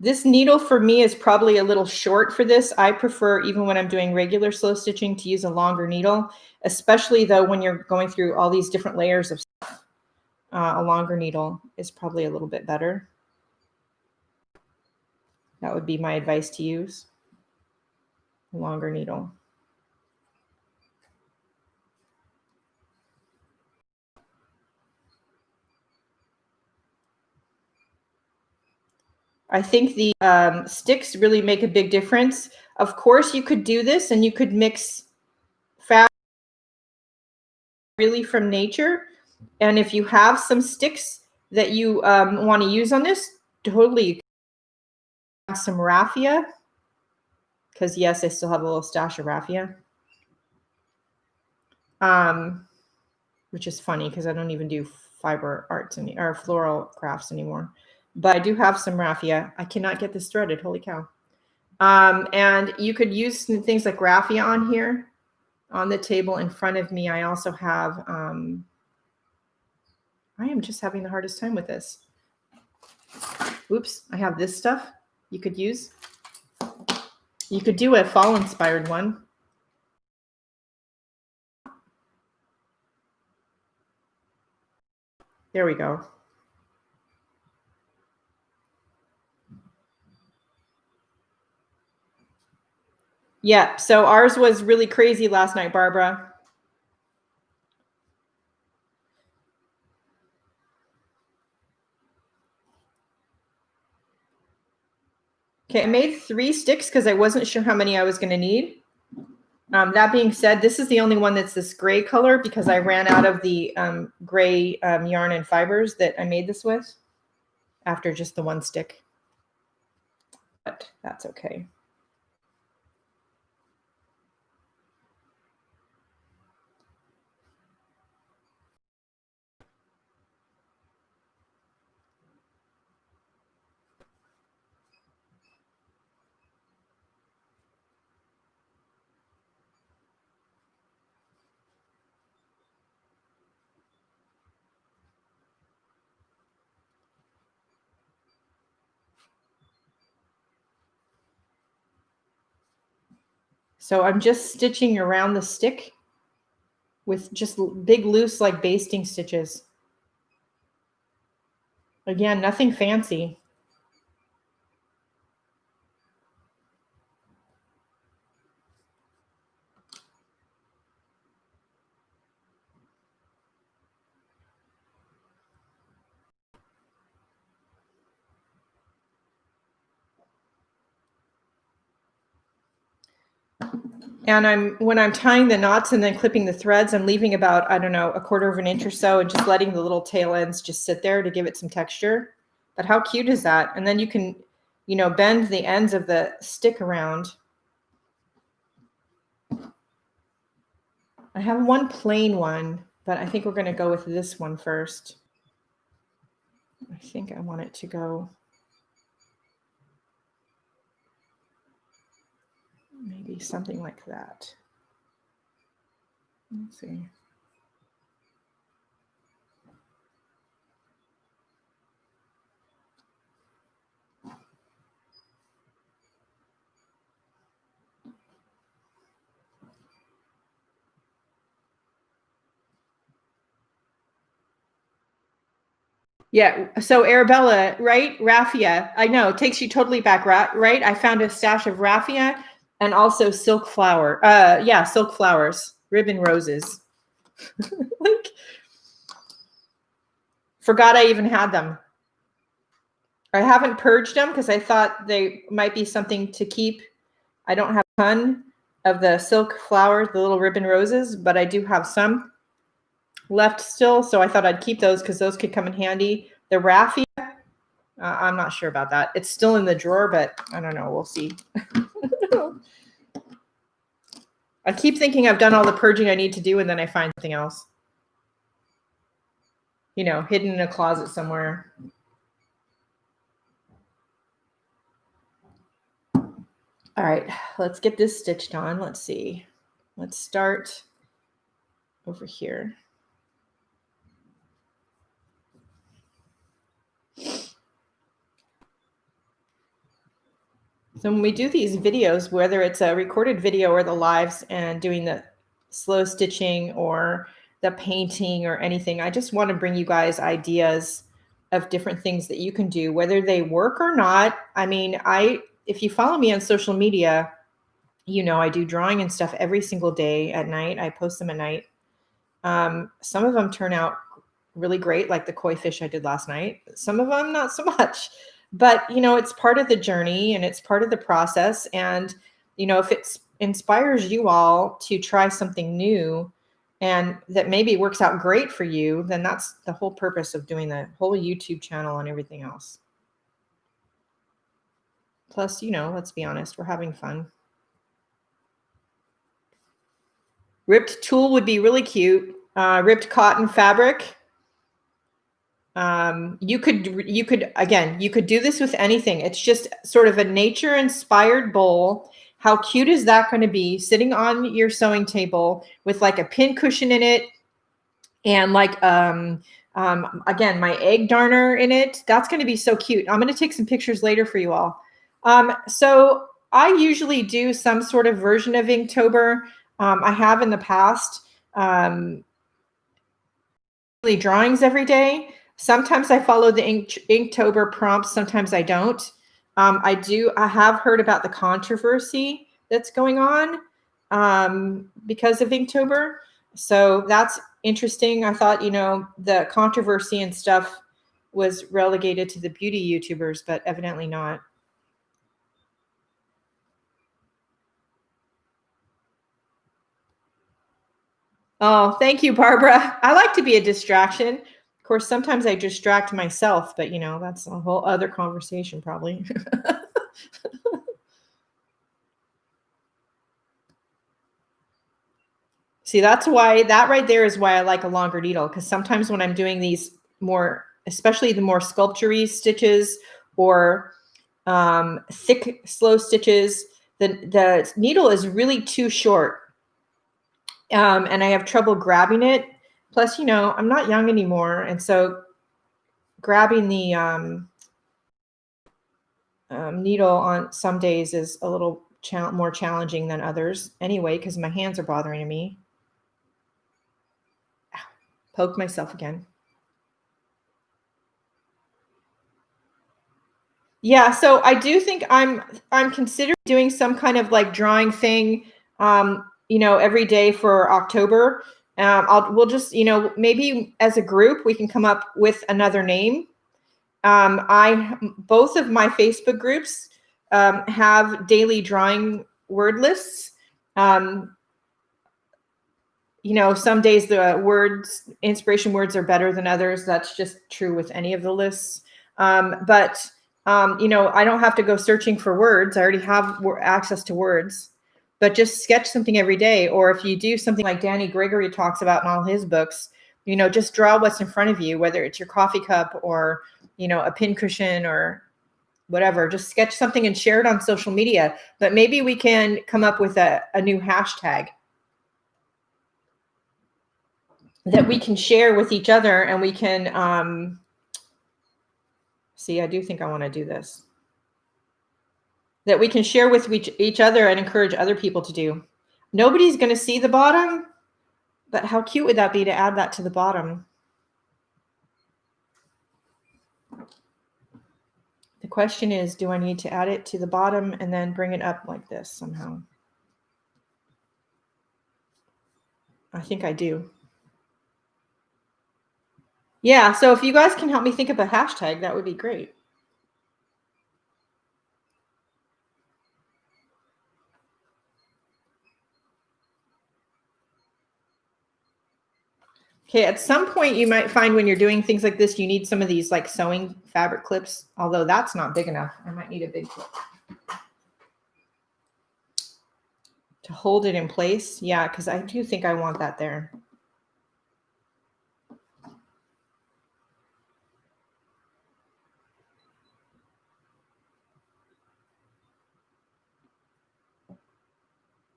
A: This needle for me is probably a little short for this. I prefer, even when I'm doing regular slow stitching, to use a longer needle, especially though when you're going through all these different layers of stuff. A longer needle is probably a little bit better. That would be my advice to use. A longer needle. I think the sticks really make a big difference. Of course, you could do this and you could mix fabric really from nature. And if you have some sticks that you want to use on this, totally have some raffia. Because yes, I still have a little stash of raffia. Which is funny because I don't even do fiber arts or floral crafts anymore. But I do have some raffia. I cannot get this threaded. Holy cow. And you could use things like raffia on here. On the table in front of me, I also have, I am just having the hardest time with this. Oops, I have this stuff you could use. You could do a fall inspired one. There we go. Yeah, so ours was really crazy last night, Barbara. Okay, I made 3 sticks because I wasn't sure how many I was going to need. That being said, this is the only one that's this gray color because I ran out of the gray yarn and fibers that I made this with after just the 1 stick. But that's okay. So I'm just stitching around the stick with just big loose like basting stitches. Again, nothing fancy. And when I'm tying the knots and then clipping the threads, I'm leaving about, I don't know, 1/4 of an inch or so and just letting the little tail ends just sit there to give it some texture. But how cute is that? And then you can, you know, bend the ends of the stick around. I have one plain one, but I think we're going to go with this one first. I think I want it to go maybe something like that. Let's see. Yeah. So Arabella, right? Raffia. I know it takes you totally back, right? I found a stash of raffia and also silk flower. Yeah, silk flowers, ribbon roses. Like, forgot I even had them. I haven't purged them because I thought they might be something to keep. I don't have a ton of the silk flowers, the little ribbon roses, but I do have some left still. So I thought I'd keep those because those could come in handy. The raffia, I'm not sure about that. It's still in the drawer, but I don't know. We'll see. I keep thinking I've done all the purging I need to do, and then I find something else, you know, hidden in a closet somewhere. All right, let's get this stitched on. Let's see. Let's start over here. So when we do these videos, whether it's a recorded video or the lives and doing the slow stitching or the painting or anything, I just want to bring you guys ideas of different things that you can do, whether they work or not. I mean, if you follow me on social media, you know, I do drawing and stuff every single day at night. I post them at night. Some of them turn out really great, like the koi fish I did last night. Some of them not so much. But, you know, it's part of the journey and it's part of the process. And, you know, if it inspires you all to try something new and that maybe works out great for you, then that's the whole purpose of doing the whole YouTube channel and everything else. Plus, you know, let's be honest, we're having fun. Ripped tulle would be really cute. Ripped cotton fabric. You could do this with anything. It's just sort of a nature inspired bowl. How cute is that going to be sitting on your sewing table with like a pin cushion in it and like again, my egg darner in it? That's going to be so cute. I'm going to take some pictures later for you all. So I usually do some sort of version of Inktober. I have in the past drawings every day. Sometimes I follow the Inktober prompts. Sometimes I don't. I have heard about the controversy that's going on because of Inktober. So that's interesting. I thought, you know, the controversy and stuff was relegated to the beauty YouTubers, but evidently not. Oh, thank you, Barbara. I like to be a distraction. Of course, sometimes I distract myself, but that's a whole other conversation probably. See, that right there is why I like a longer needle, because sometimes when I'm doing these more, especially the more sculpture-y stitches or thick, slow stitches, the needle is really too short. And I have trouble grabbing it. Plus, I'm not young anymore. And so grabbing the needle on some days is a little more challenging than others anyway, because my hands are bothering me. Ow, poke myself again. Yeah, so I do think I'm considering doing some kind of like drawing thing, every day for October. We'll just, maybe as a group we can come up with another name. Both of my Facebook groups have daily drawing word lists. Some days the inspiration words are better than others. That's just true with any of the lists. But I don't have to go searching for words. I already have access to words. But just sketch something every day. Or if you do something like Danny Gregory talks about in all his books, just draw what's in front of you, whether it's your coffee cup or, a pincushion or whatever. Just sketch something and share it on social media. But maybe we can come up with a new hashtag that we can share with each other, and we can see, I do think I want to do this, that we can share with each other and encourage other people to do. Nobody's going to see the bottom, but how cute would that be to add that to the bottom? The question is, do I need to add it to the bottom and then bring it up like this somehow? I think I do. Yeah, so if you guys can help me think of a hashtag, that would be great. Okay, at some point you might find when you're doing things like this, you need some of these like sewing fabric clips, although that's not big enough. I might need a big clip to hold it in place. Yeah, because I do think I want that there.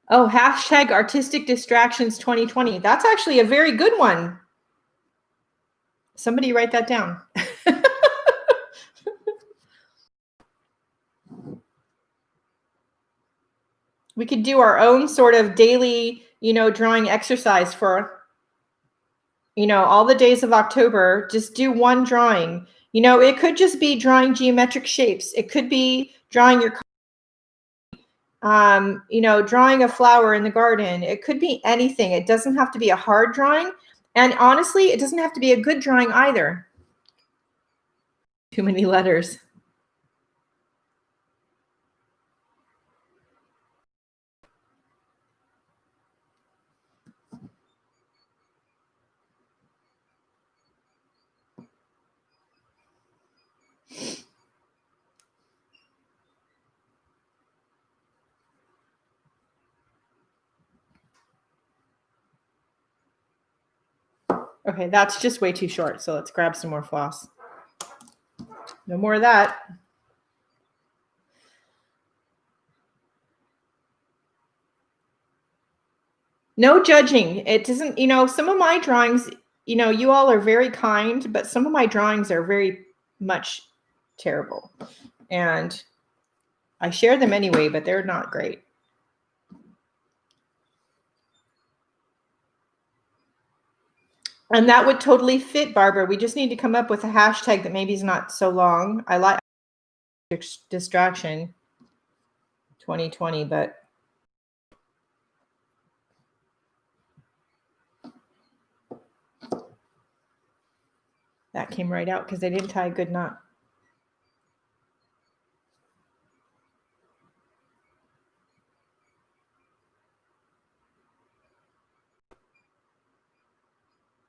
A: Oh, hashtag artistic distractions 2020. That's actually a very good one. Somebody write that down. We could do our own sort of daily, drawing exercise for, all the days of October. Just do one drawing. It could just be drawing geometric shapes. It could be drawing your drawing a flower in the garden. It could be anything. It doesn't have to be a hard drawing. And honestly, it doesn't have to be a good drawing either. Too many letters. Okay, that's just way too short. So let's grab some more floss. No more of that. No judging. It doesn't, some of my drawings, you all are very kind, but some of my drawings are very much terrible. And I share them anyway, but they're not great. And that would totally fit, Barbara. We just need to come up with a hashtag that maybe is not so long. I like distraction 2020, but that came right out because I didn't tie a good knot.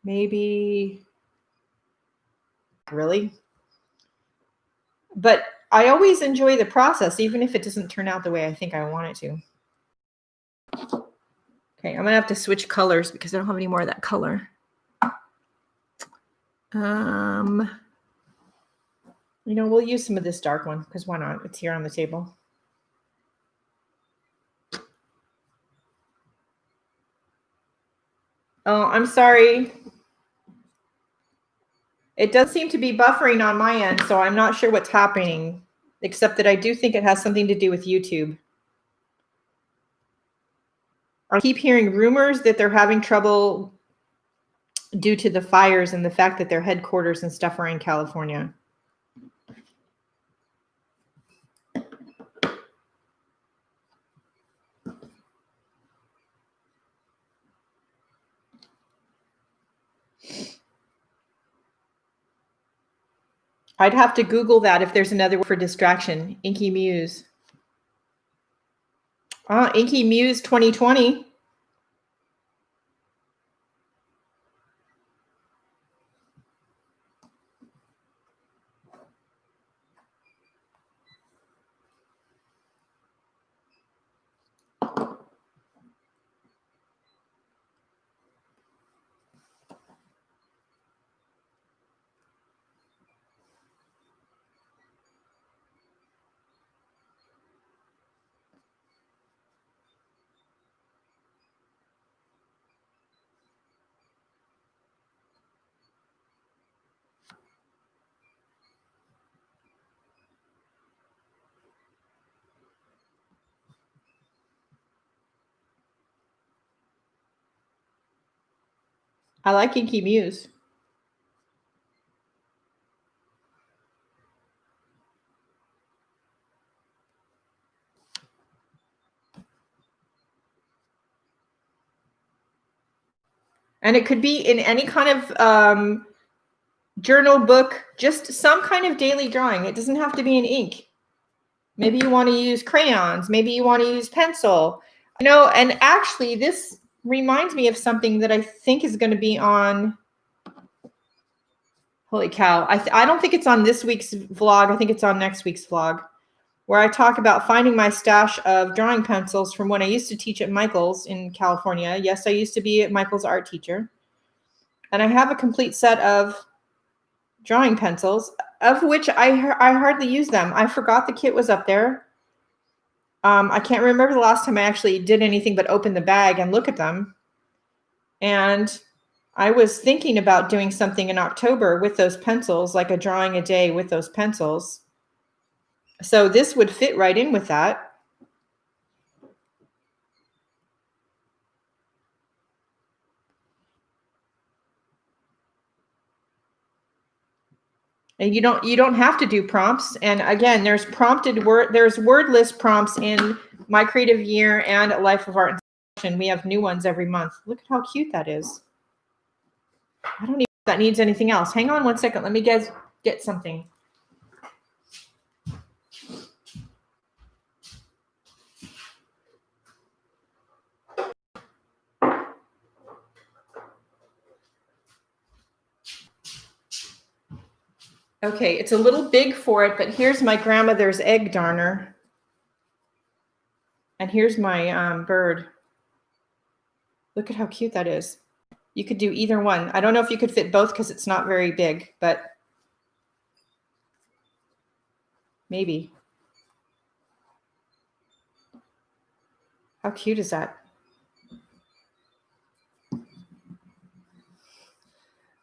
A: maybe, really. But I always enjoy the process, even if it doesn't turn out the way I think I want it to. Okay, I'm gonna have to switch colors because I don't have any more of that color. You know, we'll use some of this dark one because why not? It's here on the table. Oh, I'm sorry. It does seem to be buffering on my end, so I'm not sure what's happening, except that I do think it has something to do with YouTube. I keep hearing rumors that they're having trouble due to the fires and the fact that their headquarters and stuff are in California. I'd have to Google that if there's another word for distraction. Inky Muse. Inky Muse 2020. I like Inky Muse. And it could be in any kind of journal, book, just some kind of daily drawing. It doesn't have to be in ink. Maybe you want to use crayons. Maybe you want to use pencil. You know, and actually this reminds me of something that I think is going to be on, holy cow. I don't think it's on this week's vlog. I think it's on next week's vlog, where I talk about finding my stash of drawing pencils from when I used to teach at Michael's in California. Yes, I used to be at Michael's art teacher. And I have a complete set of drawing pencils, of which I hardly use them. I forgot the kit was up there. I can't remember the last time I actually did anything but open the bag and look at them. And I was thinking about doing something in October with those pencils, like a drawing a day with those pencils. So this would fit right in with that. And you don't have to do prompts. And again, there's wordless prompts in My Creative Year and Life of Art Instruction. We have new ones every month. Look at how cute that is. I don't even know if that needs anything else. Hang on one second. Let me get something. Okay, it's a little big for it, but here's my grandmother's egg darner. And here's my bird. Look at how cute that is. You could do either one. I don't know if you could fit both because it's not very big, but maybe. How cute is that?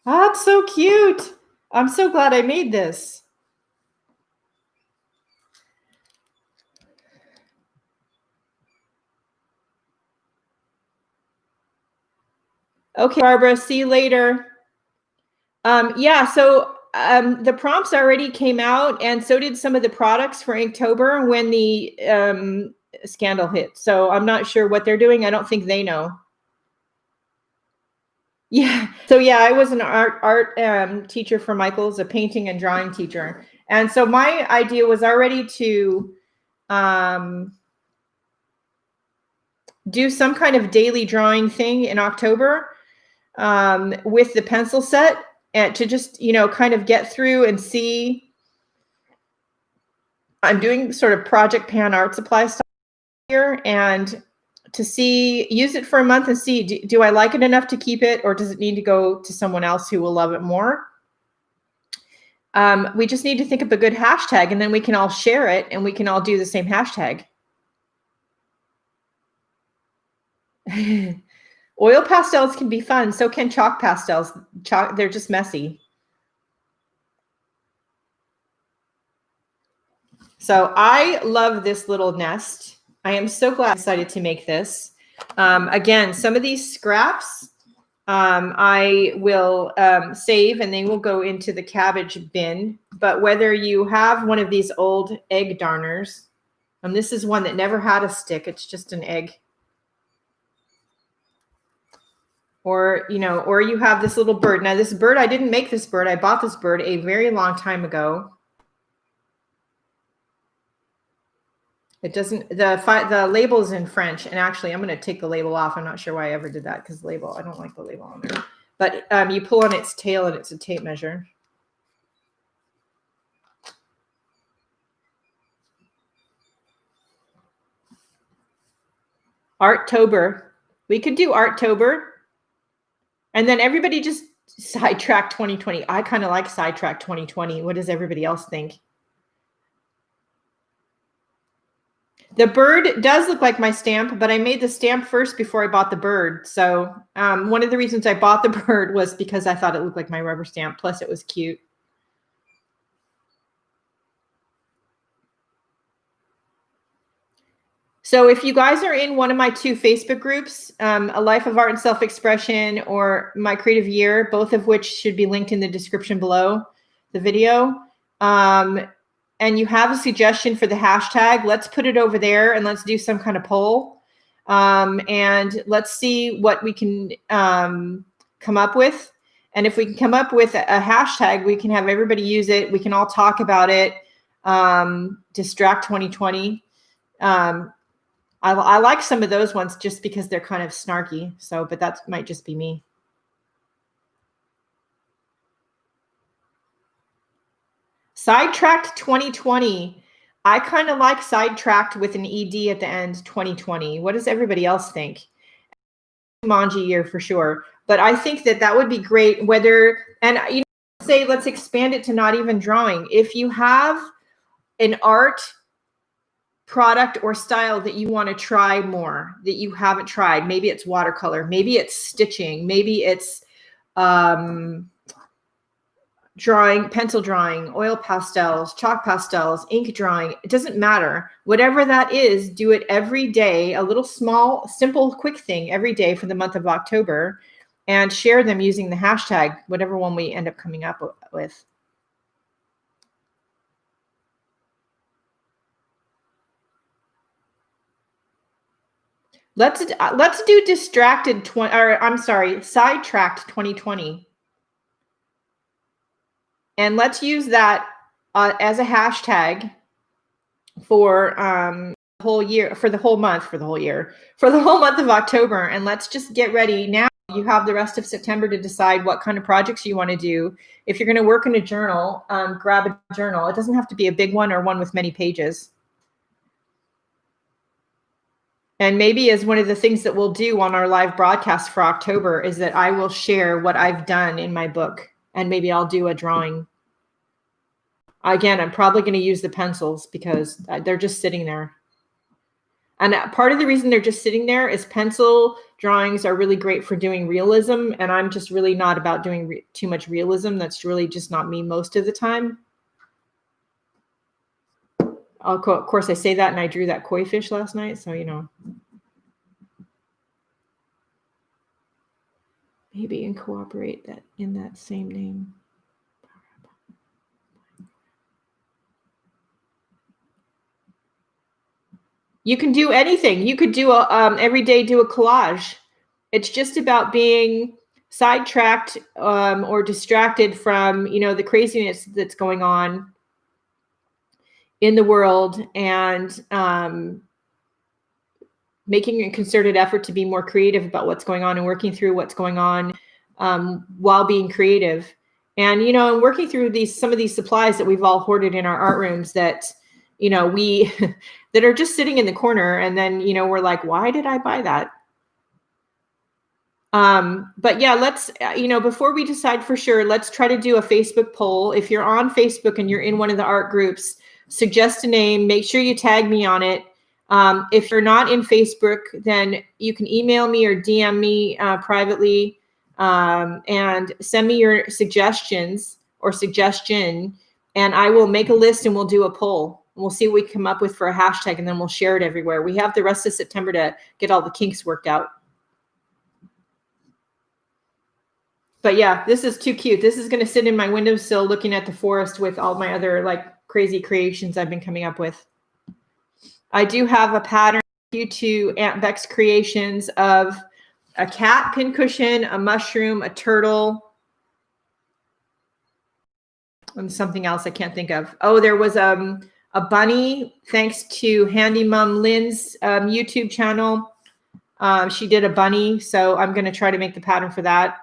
A: That's so cute. I'm so glad I made this. Okay, Barbara, see you later. Yeah, so the prompts already came out, and so did some of the products for Inktober when the scandal hit. So I'm not sure what they're doing. I don't think they know. Yeah. So yeah, I was an art teacher for Michael's, a painting and drawing teacher. And so my idea was already to do some kind of daily drawing thing in October. with the pencil set, and to just, kind of get through and see. I'm doing sort of Project Pan art supply stuff here, and to use it for a month and see, do I like it enough to keep it, or does it need to go to someone else who will love it more? We just need to think of a good hashtag, and then we can all share it and we can all do the same hashtag. Oil pastels can be fun. So can chalk pastels. They're just messy. So I love this little nest. I am so glad I decided to make this. Again, some of these scraps I will save, and they will go into the cabbage bin. But whether you have one of these old egg darners, and this is one that never had a stick, it's just an egg. Or, or you have this little bird. Now this bird, I didn't make this bird. I bought this bird a very long time ago. It doesn't, the label is in French, and actually I'm going to take the label off. I'm not sure why I ever did that, because the label, I don't like the label on there. But you pull on its tail and it's a tape measure. Arttober. We could do Arttober. And then everybody just sidetrack 2020. I kind of like sidetrack 2020. What does everybody else think? The bird does look like my stamp, but I made the stamp first before I bought the bird. So one of the reasons I bought the bird was because I thought it looked like my rubber stamp. Plus it was cute. So if you guys are in one of my 2 Facebook groups, A Life of Art and Self-Expression or My Creative Year, both of which should be linked in the description below the video, and you have a suggestion for the hashtag, let's put it over there and let's do some kind of poll. And let's see what we can come up with. And if we can come up with a hashtag, we can have everybody use it. We can all talk about it. Distract 2020. I like some of those ones just because they're kind of snarky. So, but that might just be me. Sidetracked 2020. I kind of like sidetracked with an ED at the end, 2020. What does everybody else think? Manji year for sure. But I think that would be great. Whether, and say, let's expand it to not even drawing. If you have an art product or style that you want to try more, that you haven't tried, maybe it's watercolor, maybe it's stitching, maybe it's drawing, pencil drawing, oil pastels, chalk pastels, ink drawing, it doesn't matter. Whatever that is, do it every day, a little small, simple, quick thing every day for the month of October, and share them using the hashtag, whatever one we end up coming up with. Let's do sidetracked 2020. And let's use that as a hashtag for the whole year, for the whole month of October. And let's just get ready. Now you have the rest of September to decide what kind of projects you want to do. If you're going to work in a journal, grab a journal. It doesn't have to be a big one or one with many pages. And maybe as one of the things that we'll do on our live broadcast for October is that I will share what I've done in my book, and maybe I'll do a drawing. Again, I'm probably going to use the pencils because they're just sitting there. And part of the reason they're just sitting there is pencil drawings are really great for doing realism. And I'm just really not about doing too much realism. That's really just not me most of the time. Of course, I say that, and I drew that koi fish last night. So, maybe incorporate that in that same name. You can do anything. You could do every day, do a collage. It's just about being sidetracked or distracted from, the craziness that's going on in the world, and making a concerted effort to be more creative about what's going on and working through what's going on. while being creative. And, and working through some of these supplies that we've all hoarded in our art rooms that, we that are just sitting in the corner. And then, we're like, why did I buy that? But yeah, let's, before we decide for sure, let's try to do a Facebook poll. If you're on Facebook and you're in one of the art groups, suggest a name, make sure you tag me on it. If you're not in Facebook, then you can email me or DM me privately and send me your suggestions or suggestion, and I will make a list and we'll do a poll. We'll see what we come up with for a hashtag, and then we'll share it everywhere. We have the rest of September to get all the kinks worked out. But yeah, this is too cute. This is going to sit in my windowsill looking at the forest with all my other like crazy creations I've been coming up with. I do have a pattern due to Aunt Beck's creations of a cat pincushion, a mushroom, a turtle, and something else I can't think of. Oh, there was a bunny, thanks to Handy Mom Lynn's YouTube channel. She did a bunny, so I'm going to try to make the pattern for that.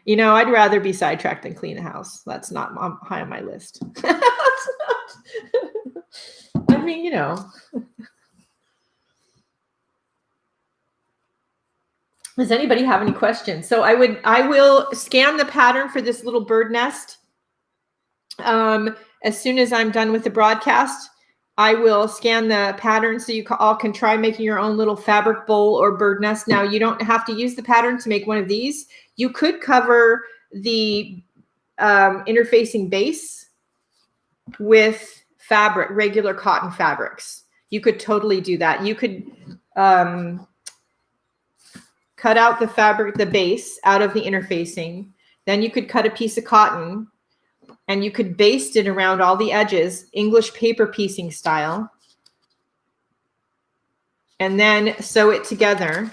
A: I'd rather be sidetracked than clean the house. That's not high on my list. I mean, Does anybody have any questions? So I will scan the pattern for this little bird nest. As soon as I'm done with the broadcast, I will scan the pattern so you all can try making your own little fabric bowl or bird nest. Now, you don't have to use the pattern to make one of these. You could cover the interfacing base with fabric, regular cotton fabrics. You could totally do that. You could cut out the fabric, the base out of the interfacing. Then you could cut a piece of cotton and you could baste it around all the edges, English paper piecing style, and then sew it together.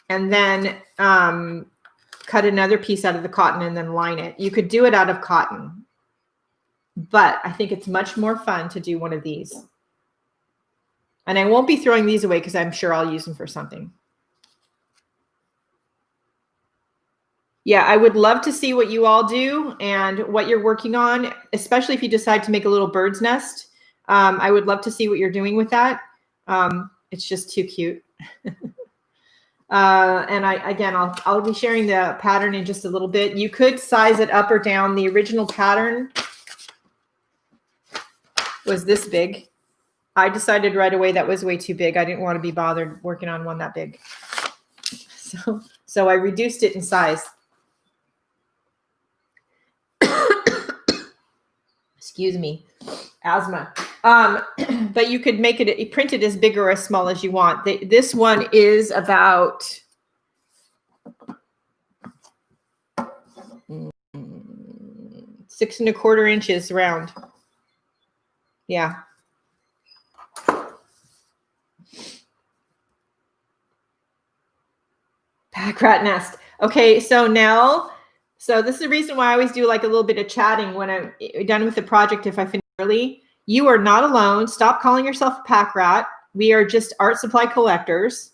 A: And then cut another piece out of the cotton and then line it. You could do it out of cotton, but I think it's much more fun to do one of these. And I won't be throwing these away because I'm sure I'll use them for something. Yeah, I would love to see what you all do and what you're working on, especially if you decide to make a little bird's nest. I would love to see what you're doing with that. It's just too cute. And I'll be sharing the pattern in just a little bit. You could size it up or down. The original pattern was this big. I decided right away that was way too big. I didn't want to be bothered working on one that big. So I reduced it in size. Excuse me, asthma. But you could make it, print it as big or as small as you want. This one is about 6 1/4 inches round. Yeah. Pack rat nest. Okay, so Nell. So this is the reason why I always do like a little bit of chatting when I'm done with the project if I finish early. You are not alone. Stop calling yourself a pack rat. We are just art supply collectors.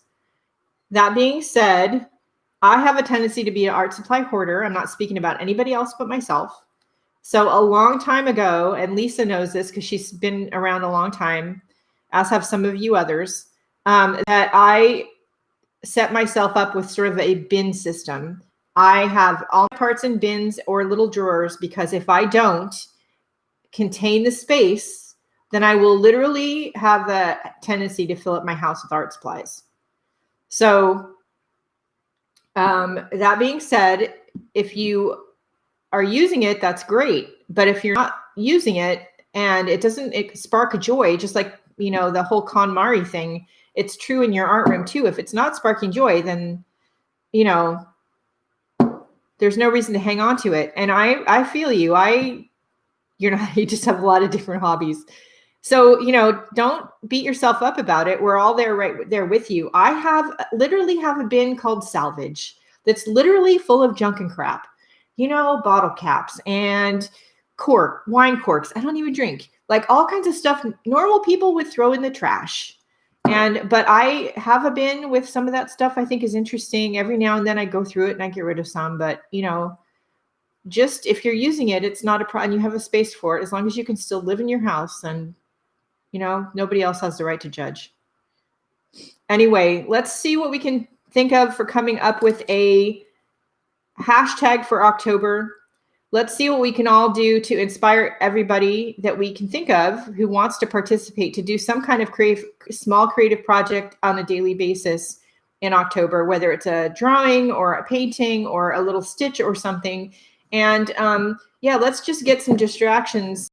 A: That being said, I have a tendency to be an art supply hoarder. I'm not speaking about anybody else but myself. So a long time ago, and Lisa knows this because she's been around a long time, as have some of you others, that I set myself up with sort of a bin system. I have all my parts in bins or little drawers because if I don't contain the space, then I will literally have the tendency to fill up my house with art supplies. So that being said, if you are using it, that's great. But if you're not using it and it doesn't spark a joy, just like, the whole KonMari thing, it's true in your art room too. If it's not sparking joy, then, there's no reason to hang on to it. And I feel you. You just have a lot of different hobbies. So, don't beat yourself up about it. We're all there right there with you. I literally have a bin called salvage that's literally full of junk and crap, bottle caps and wine corks. I don't even drink. Like all kinds of stuff normal people would throw in the trash. But I have a bin with some of that stuff I think is interesting. Every now and then I go through it and I get rid of some, but just if you're using it, it's not a problem. You have a space for it. As long as you can still live in your house, and nobody else has the right to judge. Anyway, let's see what we can think of for coming up with a hashtag for October. Let's see what we can all do to inspire everybody that we can think of who wants to participate to do some kind of small creative project on a daily basis in October, whether it's a drawing or a painting or a little stitch or something. And yeah, let's just get some distractions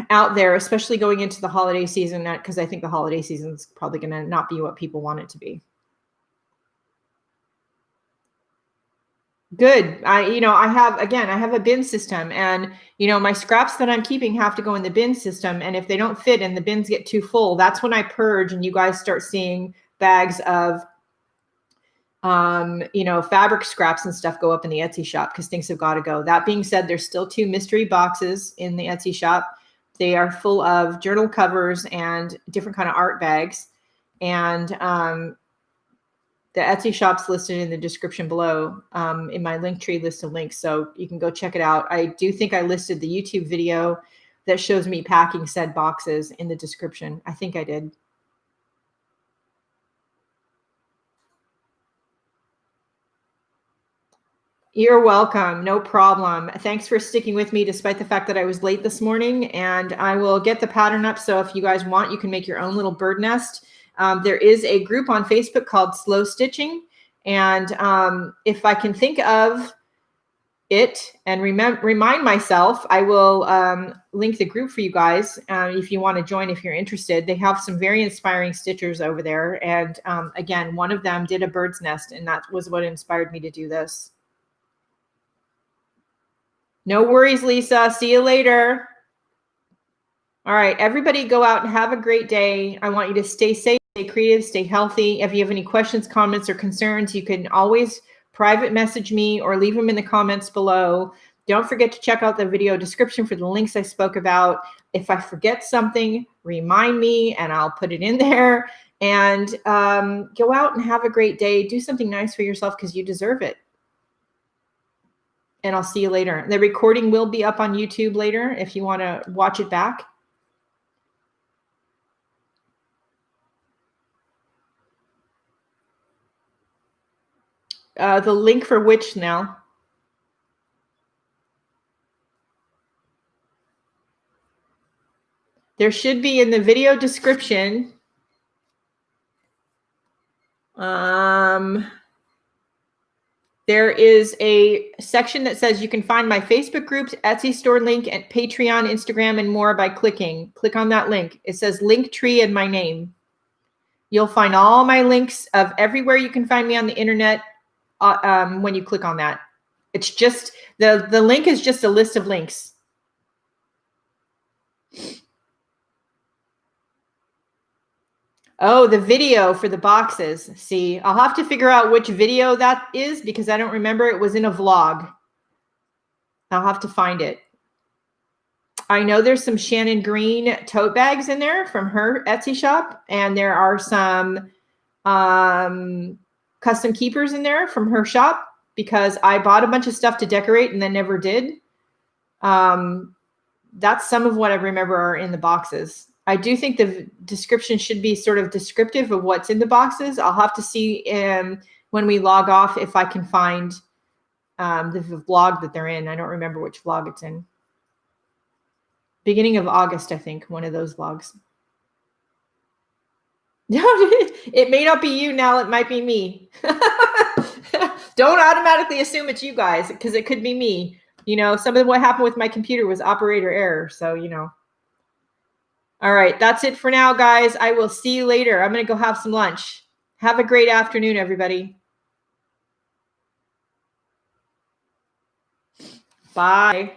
A: out there, especially going into the holiday season, because I think the holiday season is probably going to not be what people want it to be. Good. I have a bin system, and my scraps that I'm keeping have to go in the bin system. And if they don't fit and the bins get too full, that's when I purge, and you guys start seeing bags of, fabric scraps and stuff go up in the Etsy shop because things have got to go. That being said, there's still 2 mystery boxes in the Etsy shop. They are full of journal covers and different kind of art bags. And the Etsy shop's listed in the description below, in my link tree list of links. So you can go check it out. I do think I listed the YouTube video that shows me packing said boxes in the description. I think I did. You're welcome. No problem. Thanks for sticking with me despite the fact that I was late this morning, and I will get the pattern up. So if you guys want, you can make your own little bird nest. There is a group on Facebook called Slow Stitching. And if I can think of it and remind myself, I will link the group for you guys if you want to join, if you're interested. They have some very inspiring stitchers over there. And again, one of them did a bird's nest, and that was what inspired me to do this. No worries, Lisa. See you later. All right, everybody go out and have a great day. I want you to stay safe, stay creative, stay healthy. If you have any questions, comments, or concerns, you can always private message me or leave them in the comments below. Don't forget to check out the video description for the links I spoke about. If I forget something, remind me and I'll put it in there. And go out and have a great day. Do something nice for yourself because you deserve it. And I'll see you later. The recording will be up on YouTube later if you want to watch it back. The link for which now? There should be in the video description. There is a section that says you can find my Facebook groups, Etsy store link, and Patreon, Instagram, and more by clicking. Click on that link. It says Linktree and my name. You'll find all my links of everywhere you can find me on the internet when you click on that. It's just, the link is just a list of links. Oh, the video for the boxes. See, I'll have to figure out which video that is because I don't remember. It was in a vlog. I'll have to find it. I know there's some Shannon Green tote bags in there from her Etsy shop. And there are some custom keepers in there from her shop because I bought a bunch of stuff to decorate and then never did. That's some of what I remember are in the boxes. I do think the description should be sort of descriptive of what's in the boxes. I'll have to see when we log off if I can find the vlog that they're in. I don't remember which vlog it's in. Beginning of August, I think, one of those vlogs. It may not be you, Nell. It might be me. Don't automatically assume it's you guys because it could be me. Some of what happened with my computer was operator error. So, All right, that's it for now, guys. I will see you later. I'm going to go have some lunch. Have a great afternoon, everybody. Bye.